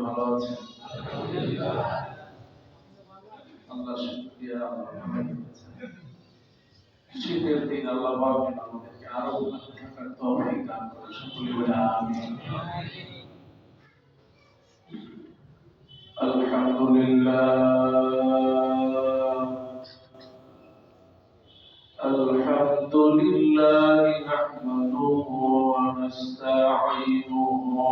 ভালো আছেন? আল্লাহ শুকরিয়া, শীতের দিন আল্লাহ পাক আমাদেরকে আরো ভালো থাকার তৌফিক দান করে, সকলে বলে আমিন। আলহামদুলিল্লাহ নাহমাদুহু ওয়া নাস্তাঈনুহু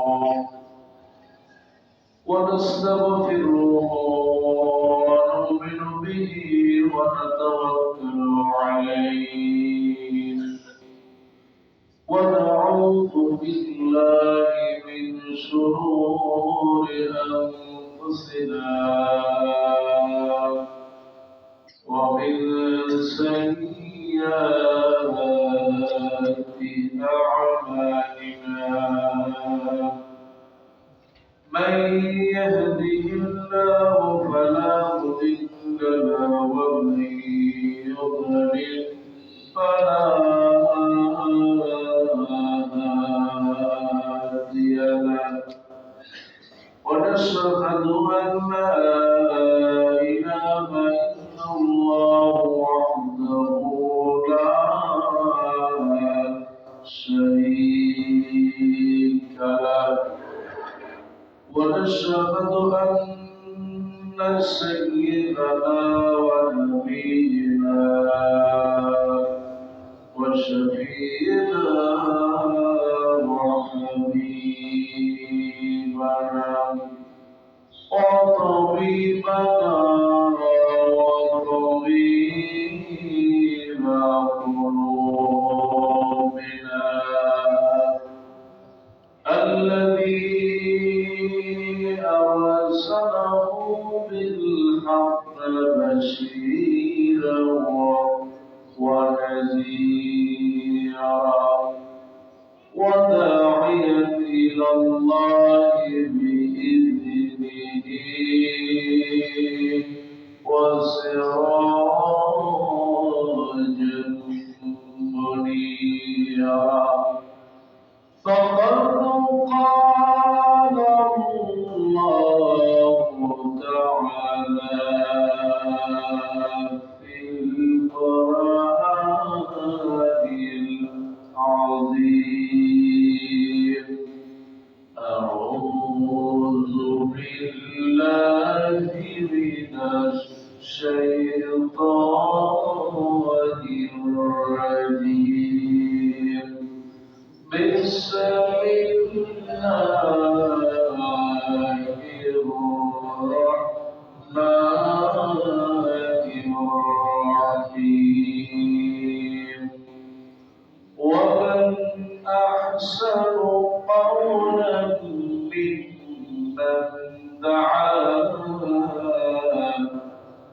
ونستغفره ونؤمن به ونتوكل عليه ونعوذ بالله من شرور أنفسنا ومن سيئات أعمالنا من يهده الله فلا مضل له ومن يضلل فلا هادي له ونشهد أن لا إله إلا الله وحده لا شريك له ونشهد أن سيدنا ونبينا وشفينا وحبيبنا وطبيبنا وطبيب قلوبنا الذي أرسله بالحق بشيرا ونذيرا وداعيا إلى الله بإذنه وسراجا منيرا فقد قال الله تعالى في القرآن العظيم أعوذ بالله من الشيطان الرجيم بسم الله الرحمن الرحيم ومن أحسن قولا ممن دعا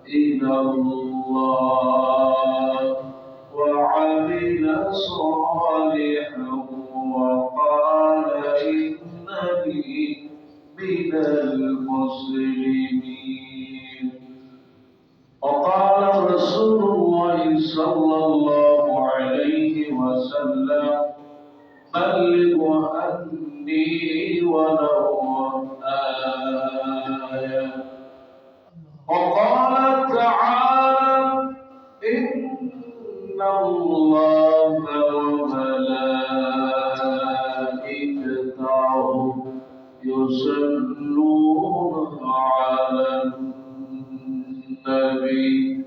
إلى الله وعمل صالحا وقال إنني من المسلمين وقال رسول الله صلى الله عليه وسلم بلغوا عني ولو آية وقال تعالى إن الله وملائكته يصلون على النبي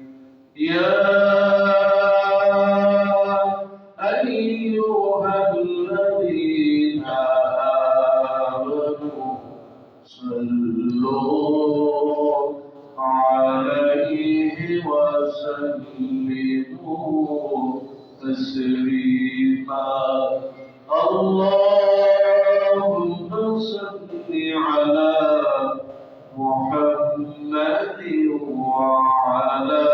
يا أيها الذين آمنوا صلوا عليه وسلموا تسليما اللهم صل على محمد وعلى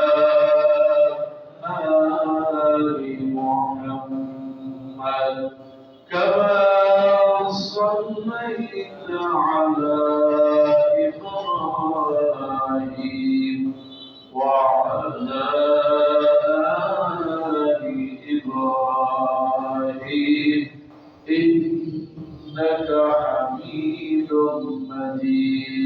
آل محمد كما صليت على إبراهيم وعلى آل إبراهيم إنك حميد مجيد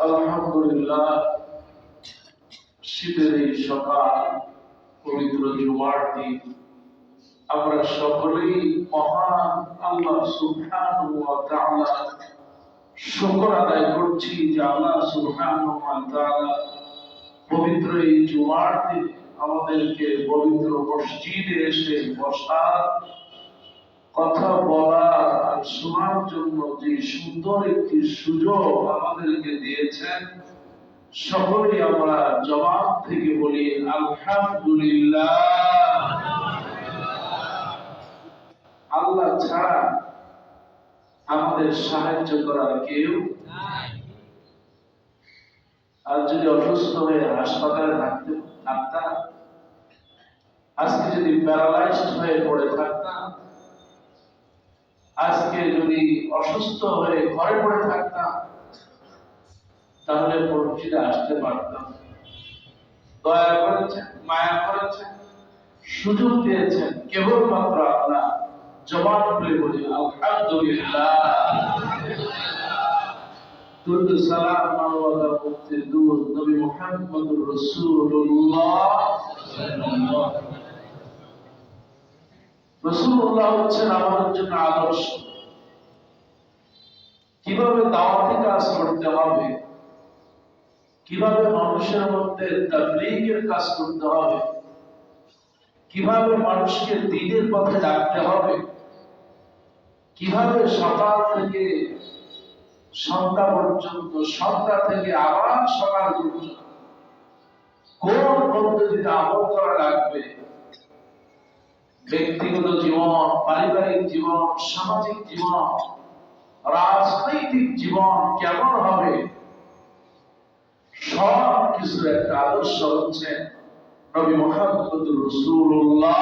আলহামদুলিল্লাহ, শীতের এই সকাল, পবিত্র জুমার দিন, আমরা সকলেই মহান আল্লাহ সুবহানাহু ওয়া তাআলা শুকর আদায় করছি যে আল্লাহ সুবহানাহু ওয়া তাআলা পবিত্র এই জুমার দিন আমাদেরকে পবিত্র মসজিদে এসে বসার, কথা বলার আর শোনার জন্য যে সুন্দর একটি সুযোগ আমাদেরকে দিয়েছেন, সকলেই আমরা জবাব থেকে বলি আলহামদুলিল্লাহ। আল্লাহ ছাড়া আমাদের সাহায্য করার কেউ নাই। আর যদি অসুস্থ হয়ে হাসপাতালে থাকতাম, আজকে যদি প্যারালাইজড হয়ে পড়ে থাকতাম, আজকে যদি অসুস্থ হয়ে ঘরে পড়ে থাকতাম, তাহলে মসজিদে আসতে পারতাম। দয়া করেছেন, মায়া করেছেন, সুযোগ দিয়েছেন কেবলমাত্র আল্লাহ। জবান খুলে বলি আলহামদুলিল্লাহ। দুরূদ সালাম মানবতা মুক্তির দূত নবী মুহাম্মদুর রাসূলুল্লাহ সাল্লাল্লাহু আলাইহি ওয়াসাল্লাম। রাসূলুল্লাহ হচ্ছেন আমাদের জন্য আদর্শ। কিভাবে দাওয়াতি কাজ করতে হবে, কিভাবে মানুষের মধ্যে তাবলীগের কাজ করতে হবে, কিভাবে মানুষকে দ্বীনের পথে ডাকতে হবে, কিভাবে সকাল থেকে সন্ধ্যা পর্যন্ত, সন্ধ্যা থেকে আবার সকাল পর্যন্ত কোন পদ্ধতিতে আমল করা লাগবে, ব্যক্তিগত জীবন, পারিবারিক জীবন, সামাজিক জীবন, রাজনৈতিক জীবন কেমন হবে, সব কিছুর একটা আদর্শ হচ্ছে নবী মুহাম্মদুর রাসূলুল্লাহ।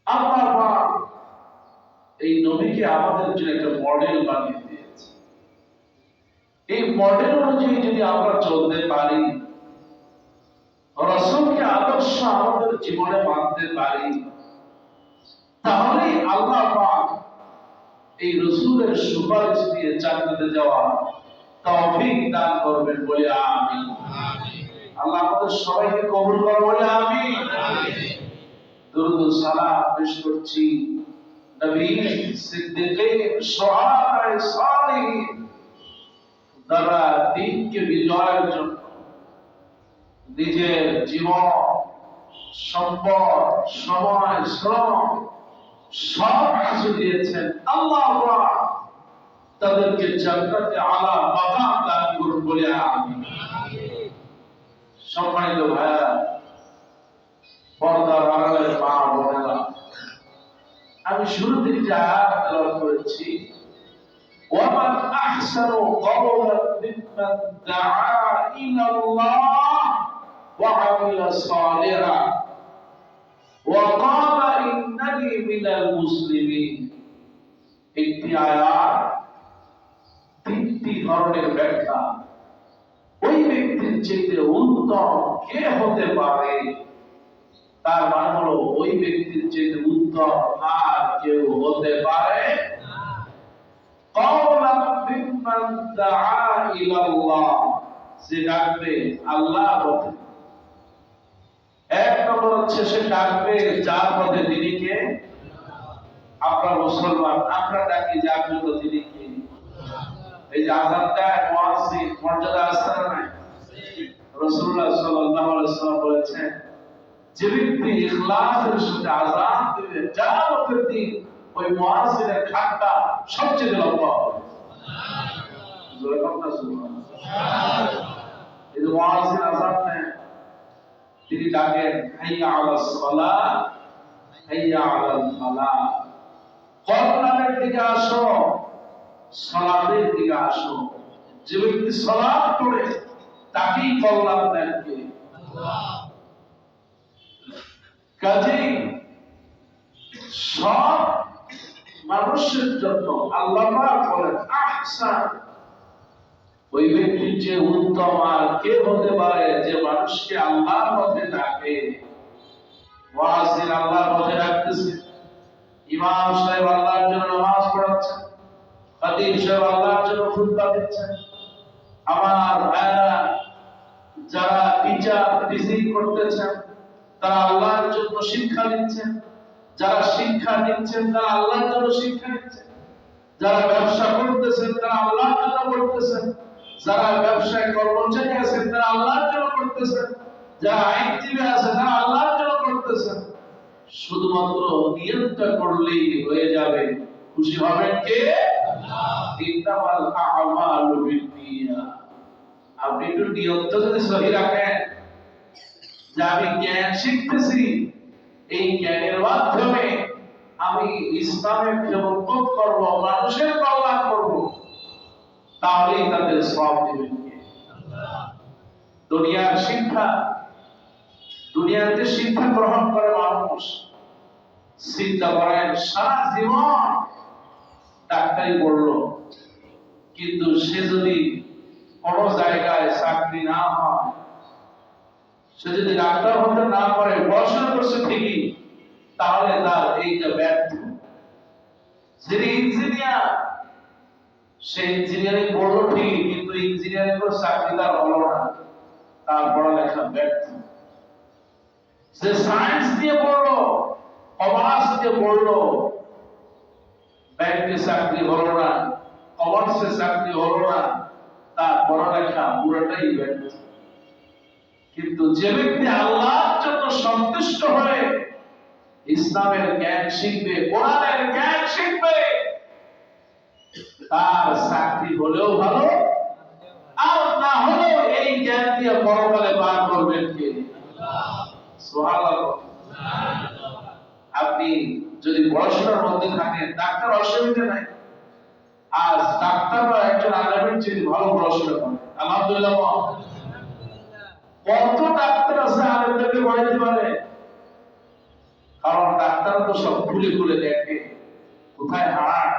আল্লাহ পাক এই নবীকে আমাদের জন্য একটা মডেল বানিয়ে দিয়েছে। এই মডেল অনুযায়ী যদি আমরা চলতে পারি, রাসূলকে আদর্শ আমাদের জীবনে মানতে পারি, তাহলে আল্লাহ পাক এই রাসূলের সুপারিশ দিয়ে জান্নাতে যাওয়া তৌফিক দান করবেন বলে আমিন। আল্লাহ আমাদের সবাইকে কবুল করুন বলে আমিন। দুরূদ ও সালাম পেশ করছি নবী, সিদ্দিকীন, শুহাদা, সালিহিন যারা দ্বীনকে বিজয়ের জন্য নিজের জীবন, সম্পদ, সময়, শ্রম সব কিছু দিয়েছেন। আল্লাহ পাক তাদেরকে জান্নাতে আলা মাকাম দান করুন বলে আমিন। সম্মানিত ভাইরা, পর্দার আড়ালের মা বোনেরা, আমি শুরুতে যে আয়াত তেলাওয়াত করেছি, ওয়ামান আহসানু কওলান মিম্মান দাআ ইলাল্লাহ ওয়া আমিলা সালিহা ওয়া ক্বালা ইন্নানি মিনাল মুসলিমিন। একটি আয়াত তিনটি ধরনের ব্যাখ্যা। ওই ব্যক্তির চেয়ে উত্তম কে হতে পারে? তার মানে হলো ওই ব্যক্তির চেয়ে উত্তম আর কেউ হতে পারে না। ক্বাওলান মিম্মান দাআ ইলাল্লাহ, সে ডাকবে আল্লাহর পথে। এক নম্বর হচ্ছে সে ডাকবে যার পথে, তিনি কে? আমরা মুসলমান, আমরা ডাকি যার জন্য, তিনি কে? এই যে আযান দেয় মুয়াজ্জিন, মর্যাদা আছে না নাই? রাসূলুল্লাহ সাল্লাল্লাহু আলাইহি ওয়াসাল্লাম বলেছেন, যে ব্যক্তি ইখলাসের সাথে আযান দিবে, কিয়ামতের দিন ওই মুয়াজ্জিনের খাটটা সবচেয়ে লম্বা হবে। সুবহানাল্লাহ। জোরে বলুন না সুবহানাল্লাহ। এই যে মুয়াজ্জিন আযান দেন, তিনি ডাকেন হাইয়া আলাস সালাহ, হাইয়া আলাল ফালাহ, কল্যাণের দিকে আসো, সালাতের দিকে আসো। যে ব্যক্তি সালাত পড়ে তাকেই কল্যাণ দেন কে? আল্লাহ। কাজেই সব মানুষের জন্য আল্লাহ পাক বলেন আহসান, ওই ব্যক্তির যে উত্তম আর কে হতে পারে যে মানুষকে আল্লাহর পথে ডাকে। মুয়াজ্জিন আল্লাহর পথে ডাকতেছে, ইমাম সাহেব আল্লাহর জন্য নামাজ পড়াচ্ছেন, হিসেবে আল্লাহর জন্য খুতবা দিচ্ছেন। আমার ভাইরা যারা টিচিং করতেছেন তারা আল্লাহর জন্য শিক্ষা দিচ্ছেন, যারা শিক্ষা দিচ্ছেন তারা আল্লাহর জন্য শিক্ষা দিচ্ছেন, যারা ব্যবসা করতেছেন তারা আল্লাহর জন্য করতেছেন, যারা ব্যবসায় কর্মচারী আছেন তারা আল্লাহর জন্য করতেছেন, যারা আইনজীবী আছে তারা আল্লাহর জন্য করতেছেন। শুধুমাত্র নিয়তটা করলেই হয়ে যাবে। খুশি হবেন কে? ইন্নামাল আ'মালু বিন্নিয়াত। আপনি একটু নিয়তটা যদি সহি রাখেন যে আমি জ্ঞান শিখতেছি, এই জ্ঞানের মাধ্যমে আমি ইসলামের খেদমত করব, মানুষের কল্যাণ করব, তাহলেই তাদের সওয়াব দিবেন কে? আল্লাহ। দুনিয়াতে শিক্ষা গ্রহণ করে মানুষ, চিন্তা করেন সারা জীবন ডাক্তারি পড়লো, কিন্তু সে যদি কোন জায়গায় চাকরি না হয়, সে যদি ডাক্তার হতে না পারে, পড়াশোনা করছে ঠিকই, তাহলে তার এইটা ব্যর্থ। যিনি ইঞ্জিনিয়ার, সে ইঞ্জিনিয়ারিং পড়লো ঠিকই, কিন্তু ইঞ্জিনিয়ারিং করে চাকরি তার হলো না, তার পড়ালেখা ব্যর্থ। সে সায়েন্স দিয়ে পড়লো, কমার্স দিয়ে পড়লো, ব্যাংকে চাকরি হলো না, কমার্সে চাকরি হলো না, তার পড়ালেখা পুরোটাই ব্যর্থ। কিন্তু যে ব্যক্তি আল্লাহর জন্য সন্তুষ্ট হয়ে ইসলামের জ্ঞান শিখবে, কোরআনের জ্ঞান শিখবে, তার চাকরি হলেও ভালো, আর না হলেও এই জ্ঞান দিয়ে পরকালে পার করবেন কে? সুবহানাল্লাহ। আপনি যদি পড়াশোনার মধ্যে থাকেন, ডাক্তার অসুবিধা নাই। আজ ডাক্তাররা একজন আলেমের চেয়ে ভালো পড়াশোনা করে, আলহামদুলিল্লাহ। কত ডাক্তার আছে আলেমদেরকে পড়াইতে পারে? কারণ ডাক্তার তো সব খুলে খুলে দেখে, কোথায় হাড়,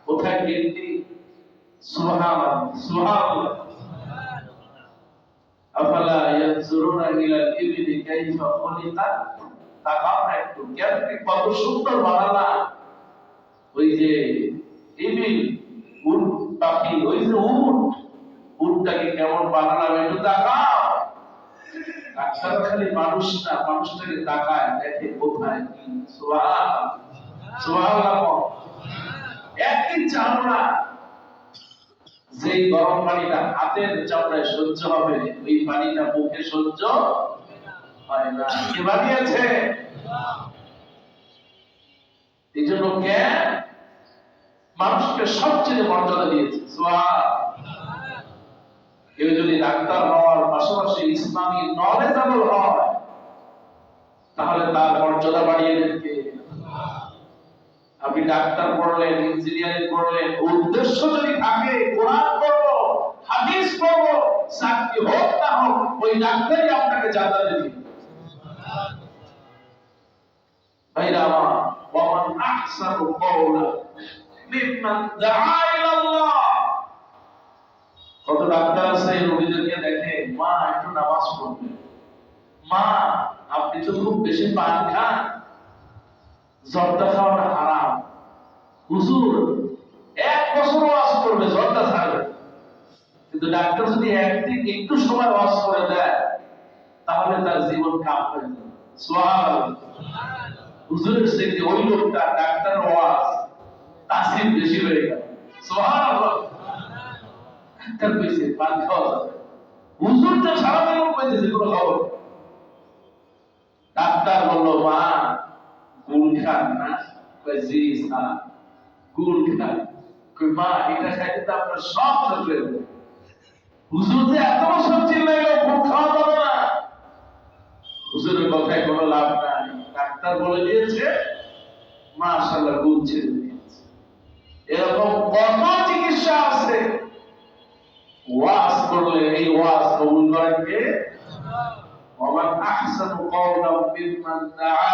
কোথায় কিডনি। সুবহানাল্লাহ, সুবহানাল্লাহ। আফালা ইয়ানজুরুনা ইলাল ইবলি কাইফা খুলিকাত। তাকাও একটু, কেমন কত সুন্দর বানালা। ওই যে ইবিল, উট পাখি, ওই যে উটটাকে কেমন বানালাম একটু তাকাও। ডাক্তার খালি মানুষ না, মানুষটাকে তাকায়, দেখে কোথায় কি। সুবহানাল্লাহ, সুবহানাল্লাহ। একই চামড়া, যেই গরম পানিটা হাতের চামড়ায় সহ্য হবে, ওই পানিটা মুখে সহ্য হয় না। কে বানিয়েছে? এই জন্য জ্ঞান মানুষকে সবচেয়ে মর্যাদা দিয়েছে। কেউ যদি ডাক্তার হওয়ার পাশাপাশি ইসলামী নলেজেবল হয়, তাহলে তার মর্যাদা বাড়িয়ে দেবে। আপনি ডাক্তার পড়লেন, ইঞ্জিনিয়ারিং পড়লেন, উদ্দেশ্য যদি থাকে কোরআন পড়বো, হাদিস পড়বো, চাকরি হোক না হোক, ওই ডাক্তারই আপনাকে জান্নাতে দিবে। ভাইরা আমার, ওয়ামান আহসানু কওলা মিম্মান দাআ ইলাল্লাহ। কত ডাক্তার আছে রোগীদেরকে দেখে, মা একটু নামাজ পড়বে, মা আপনি তো খুব বেশি পান খান, জর্দা খাওয়াটা হারাম। হুজুর 1 বছর ওয়াজ করবে, জর্দা ছাড়বে। কিন্তু ডাক্তার যদি একদিন একটু সময় ওয়াজ করে দেয়, তাহলে তার জীবন কাম হয়ে যাবে। সুবহানাল্লাহ। হুজুরের সাথে ওই লোকটা ডাক্তার ওয়াজ তাসির বেশি হয়ে গেল। সুবহানাল্লাহ। ডাক্তার কইছে পান খাওয়া যাবে, হুজুর তো সারা জীবন কইতেছে কোনো খবর। ডাক্তার বলল, মা গুল খান না? কই জি স্যার, গুল খান। কই মা এটা খাইতে তো আপনার সব চলে যাবে। হুজুর যে এত বছর চিল্লাইলো গুল খাওয়া যাবে না, হুজুরের কথায় কোনো লাভ নাই। ডাক্তার বলে দিয়েছে, মাশাআল্লাহ গুল ছেড়ে দিয়েছে। এরকম কত চিকিৎসা আছে, ওয়াজ করলে এই ওয়াজ কবুল করেন কে? ওয়ামান আহসানু কওলাম মিম্মান দাআ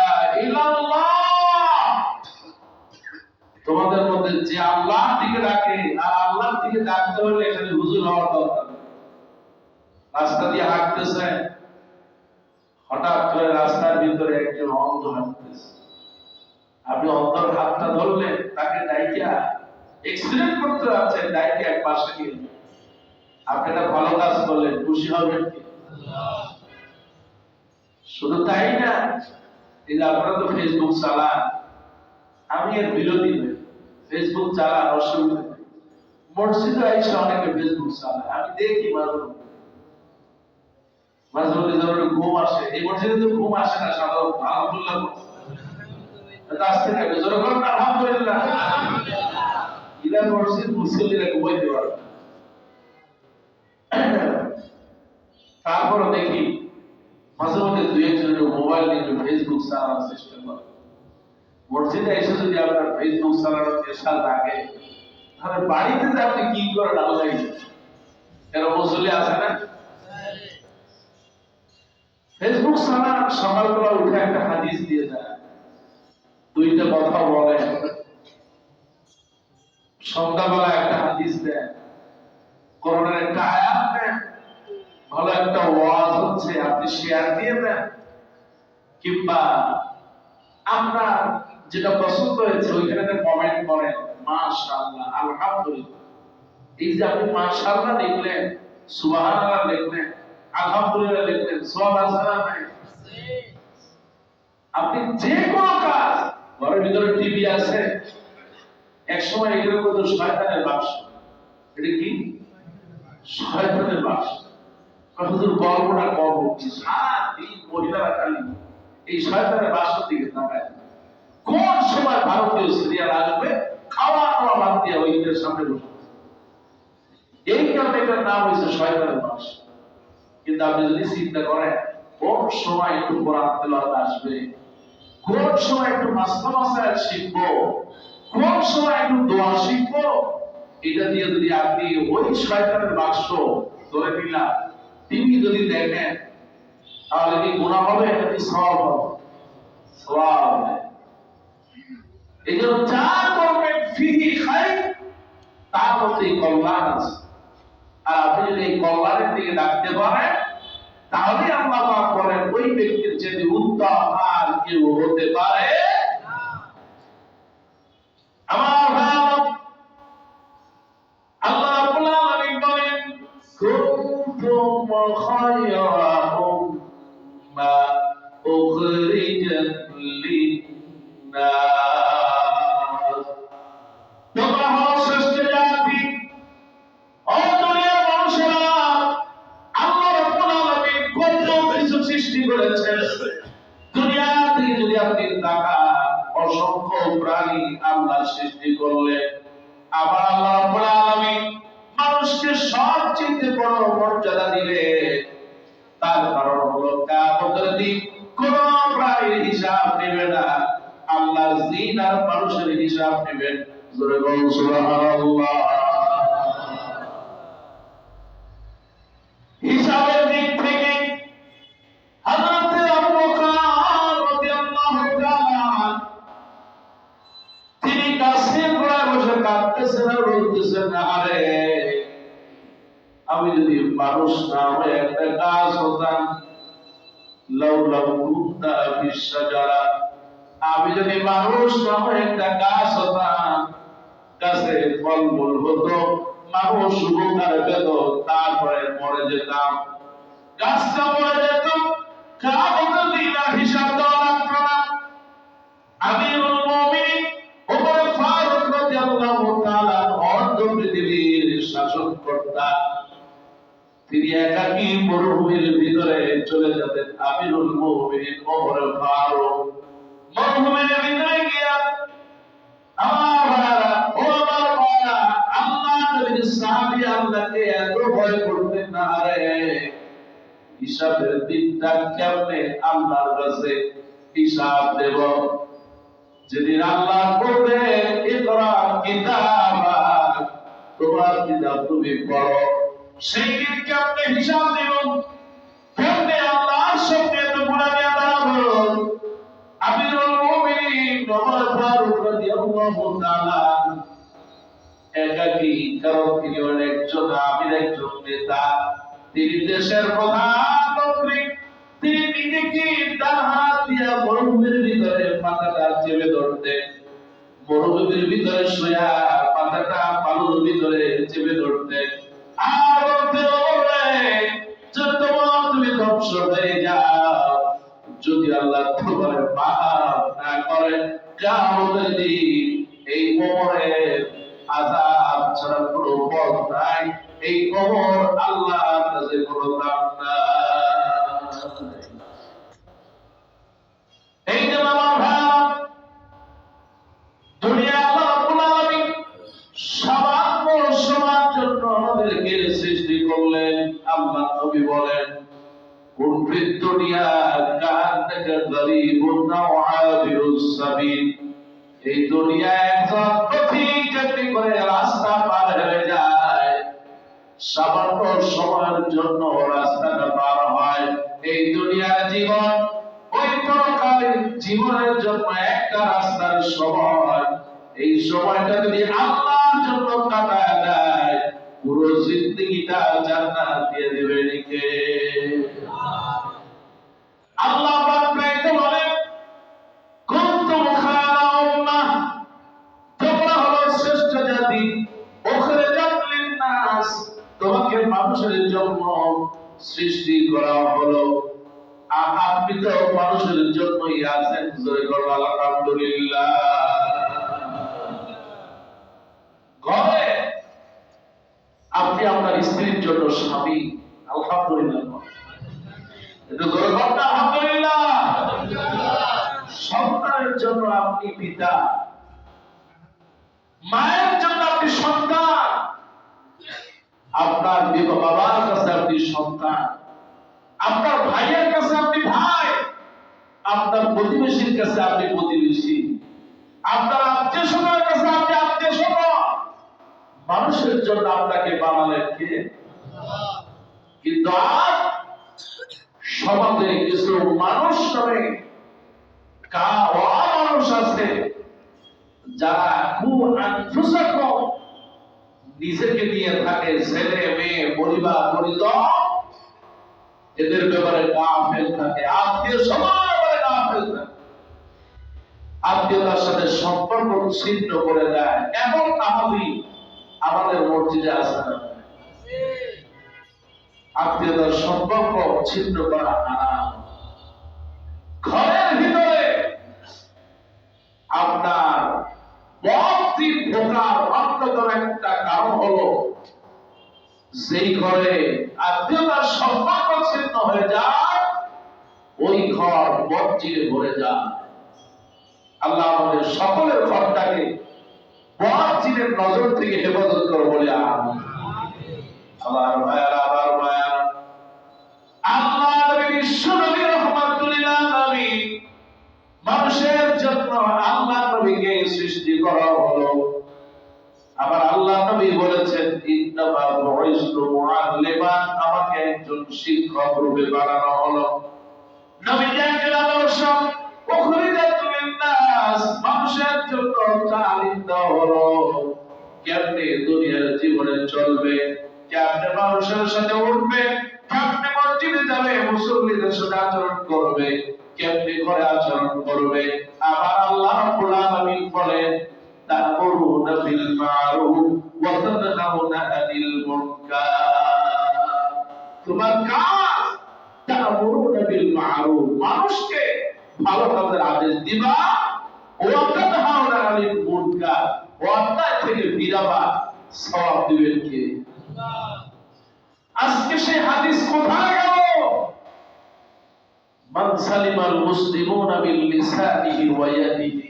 ইলাল্লাহ। তোমাদের মধ্যে যে আল্লাহর দিকে ডাকে, আর আল্লাহর দিকে ডাকতে হলে এখানে হুজুর হওয়ার দরকার নেই। রাস্তা দিয়ে হাঁটতেছে, হঠাৎ করে রাস্তার ভিতরে একজন অন্ধ হাঁটতেছে, আপনি অন্ধর হাতটা ধরলেন, তাকে ডাইকা এক্সিডেন্ট করতে যাচ্ছেন, ডাইকে এক পাশে নিয়ে আপনি একটা ভালো কাজ করলেন, খুশি হবেন কি? শুধু তাই না, এই যে আপনারা তো ফেসবুক চালান, আমি এর বিরোধী নই। ফেসবুক চালান, অসুবিধা নেই। মসজিদে আইসা অনেকে ফেসবুক চালায়, আমি দেখি মাঝে মাঝে মধ্যে যখন ঘুম আসে, এই মসজিদে তো ঘুম আসে না সাধারণত, আলহামদুলিল্লাহ কাছ থেকে আলহামদুলিল্লাহ ইরা মসজিদ মুসল্লিরা ঘুমাইতে পারে। তারপরে দেখি মাঝে মধ্যে দুই একজনের মোবাইল নিয়ে ফেসবুক চালানোর চেষ্টা করে। মসজিদে এসে যদি আপনার ফেসবুক চালানোর চেষ্টা থাকে, তাহলে বাড়িতে যে আপনি কি করেন আল্লাহ এর মুসল্লি আছে না? ফেসবুক চালান, সকালবেলা উঠে একটা হাদিস দিয়ে দেয়, দুইটা কথা বলে, সন্ধ্যাবেলা একটা হাদিস দেন, কোরআনের একটা আয়াত দেন, ভালো একটা ওয়াজ হচ্ছে আপনি শেয়ার দিয়ে দেন, কিংবা আপনার যেটা পছন্দ হয়েছে ওইখানে কমেন্ট করেন, মাশাআল্লাহ, আলহামদুলিল্লাহ। এই যে আপনি মাশাআল্লাহ লিখলেন, সুবহানাল্লাহ লিখলেন, আলহামদুলিল্লাহ লিখলেন, সওয়াব আছে না নাই? আপনি যে কোনো কাজ, ঘরের ভিতরে টিভি আছে, এক সময় এগুলো করতো শয়তানের বাক্স। এটা কি? শয়তানের বাক্স। হুজুর গল্পটা করবো কি, সারাদিন মহিলারা খালি এই শয়তানের বাক্সের দিকে তাকায়। কোন সময় ভারতীয় সিরিয়াল আসবে, খাওয়া দাওয়া বাদ দিয়ে ওইদের সামনে বসে, এই কারণে এটার নাম হয়েছে শয়তানের বাক্স। কিন্তু আপনি যদি চিন্তা করেন কোন সময় একটু কোরআন তেলাওয়াত আসবে, কোন সময় একটু মাসলা মাসাইল শিখবো, কোন সময় একটু দোয়া শিখবো, এটা দিয়ে যদি আপনি ওই শয়তানের বাক্স ধরে নিলাম, টিভি যদি দেখেন, তাহলে কি গুনাহ হবে নাকি সওয়াব হবে? সওয়াব হবে। এই জন্য যা করবেন ফিহি খায়র, তার মধ্যে কল্যাণ আছে। আর আপনি যদি এই কল্যাণের দিকে ডাকতে পারেন, তাহলে আল্লাহ পাক বলেন ওই ব্যক্তির চেয়ে উত্তম আর কেউ হতে পারে না। আমার ভাই, আল্লাহ রাব্বুল আলামিন বলেন কুনতুম খায়রা উম্মা উখরিজাত লিন-নাস, তোমরা হলো শ্রেষ্ঠ জাতি। ও দুনিয়ার মানুষেরা, আল্লাহ রাব্বুল আলামিন কত কিছু সৃষ্টি করেছেন। দুনিয়া থেকে যদি আপনি তাকান, অসংখ্য প্রাণী আল্লাহ সৃষ্টি করলেন। আবার আল্লাহ রাব্বুল আলামিন মানুষকে সবচেয়ে বড় মর্যাদা দিলেন। তার কারণ হলো কিয়ামতের দিন কোন প্রাণীর হিসাব নেবে না, আল্লাহ জিন আর মানুষের হিসাব নেবেন। জোরে বলুন সুবহানাল্লাহ। হিসাবের দিক থেকে হযরত আবু বকর রাদিয়াল্লাহু তাআলা তিনি গাছের গোড়ায় বসে কাঁদতেছেন আর বলতেছেন, আরে আমি যদি মানুষ না হয়ে একটা গাছ হতাম, লাউলা কুনতা বিশজারা, আমি যদি মানুষ না হয়ে একটা গাছ হতাম, গাছে ফলমূল হতো, মানুষ উপকার পেত, তারপরে মরে যেতাম, গাছটা মরে যেত, কিয়ামতের দিন আর হিসাব দেওয়া লাগতো না। আমিরুল মুমিনিন ওমর ফারুক রাদিয়াল্লাহু তাআলা অর্ধ পৃথিবীর শাসনকর্তা, তিনি একাকী মরুভূমির ভিতরে চলে যেতেন। আমিরুল মুমিনিন ওমর ফারুক মরুভূমির ভিতরে গিয়া, আমার ভাইরা, ও আমার ভাইরা, আল্লাহ নবীর সাহাবী আল্লাহকে এত ভয় করতেন না, আরে হিসাবের দিনটা কেমনে আল্লাহর কাছে হিসাব দেব, যেদিন আল্লাহ বলবে ইকরা কিতাবাক, তোমার কিতাব তুমি পড়ো, সেই দিন কেমনে হিসাব দেব, কেমনে আল্লাহর সামনে এত গুনাহে দাঁড়াবো। আমিরুল মুমিনিন ওমর ফারুক রাদিয়াল্লাহু তাআলা একাকী, কারণ তিনি একজন আমির, একজন নেতা, তিনি দেশের প্রধানমন্ত্রী, তিনি নিজেকে ডান হাত দিয়া মরুভূমির ভিতরে মাথাটা চেপে ধরতেন, মরুভূমির ভিতরে শুয়া মাথাটা বাহুর ভিতরে চেপে ধরতেন আর বলতেন যে তুমি ধ্বংস হয়ে যাও যদি আল্লাহ তোমার মাফ না করেন। কিয়ামতের দিন এই কবরের আযাব ছাড়া কোনো পথ নাই, এই কবর আল্লাহর কাছে কোনো দাম নাই। এই যে আমার ভাই, দুনিয়া আল্লাহ রাব্বুল আলামিন সামান্য সময়ের জন্য আমাদেরকে সৃষ্টি করলেন। আল্লাহ নবী বলেন কুন ফিদ দুনিয়া কাআন্নাকা গরীবুন আও আবিরুস সাবিল। এই দুনিয়ায় একজন পথিক যেমনি করে রাস্তা পার হয়ে যায়, সামান্য সময়ের জন্য রাস্তাটা পার হয়। এই দুনিয়ার জীবন ওই পরকালীন জীবনের জন্য একটা রাস্তার সময়। এই সময়টা যদি আল্লাহর জন্য কাটায় দেয়, পুরো জিন্দেগিটা জান্নাত দিয়ে দেবে কে? আল্লাহ পাক বলতে বলেন কুনতুম খায়রা উম্মাহ, তোমরা হলো শ্রেষ্ঠ জাতি, উখরিজাত লিন-নাস, তোমাকে মানুষের জন্য সৃষ্টি করা হলো। আপনি তো মানুষের জন্যই আছেন, জোরে বলো আলহামদুলিল্লাহ। ঘরে আপনি আপনার স্ত্রীর জন্য স্বামী, আলহামদুলিল্লাহ। একটু জোরে বলুন আলহামদুলিল্লাহ। সন্তানের জন্য আপনি পিতা, মায়ের জন্য আপনি সন্তান, আপনার বাবার কাছে আপনি সন্তান, আপনার ভাইয়ের কাছে আপনি ভাই, আপনার প্রতিবেশীর কাছে আপনি প্রতিবেশী, আপনার আত্মীয় স্বজনের কাছে আপনি আত্মীয় স্বজন। মানুষের জন্য আপনাকে বানালেন কে? কিন্তু আজ সমাজে কিছু মানুষ নামে মানুষ আছে যারা নিজেকে নিয়ে থাকে, ছেলে মেয়ে পরিবার পরিজন এদের ব্যাপারে গাফেল থাকে, আত্মীয় সমাজের ব্যাপারে গাফেল থাকে, আত্মীয়তার সাথে সম্পর্ক ছিন্ন করে দেয়। এমন নামাজি আমাদের মসজিদে আছে না? আত্মীয়তার সম্পর্ক ছিন্ন করা হারাম। ঘরের ভিতরে আপনার বক্তি ঢোকার অন্যতম একটা কারণ হলো যেই ঘরে আত্মীয়তার সম্পর্ক ছিন্ন হয়ে যায়, ওই ঘর বজ্জিরে ভরে যায়। আল্লাহ আমাদের সকলের ঘরটাকে বজ্জিরের নজর থেকে হেফাজত করে বলে আমিন। আবার ভাইয়ারা, আবার ভাইয়ারা, আল্লাহ নবী বিশ্ব নবী রাহমাতুল্লিল আলামিন, মানুষের জন্য আল্লাহ নবীকে সৃষ্টি করা হলো। আবার আল্লাহ নবী বলেছেন ইন্নামা বুইসতু মুআল্লিমান, আমাকে একজন শিক্ষক রূপে বানানো হলো। নবীকে একজন আদর্শ, উখরিজাত লিন-নাস, মানুষের জন্য তালিম দেওয়া হলো কেমনে দুনিয়ার জীবনে চলবে, কেমনে মানুষের সাথে উঠবে, কেমনে মসজিদে যাবে, মুসল্লিদের সাথে আচরণ করবে, কেমনে ঘরে আচরণ করবে। আবার আল্লাহ রাব্বুল আলামিন বলেন তা'মুরুনা বিল মা'রুফ ওয়া তানহাউনা আনিল মুনকার, তোমার কাজ তা'মুরুনা বিল মা'রুফ, মানুষকে ভালো কাজের আদেশ দিবা, ওয়া তানহাউনা আনিল মুনকার, অন্যায় থেকে ফিরাবা। সওয়াব দিবেন কে? আজকে সেই হাদিস কোথায় গেল? মান সালিমাল মুসলিমুনা বিল লিসানিহি ওয়া ইয়াদিহি।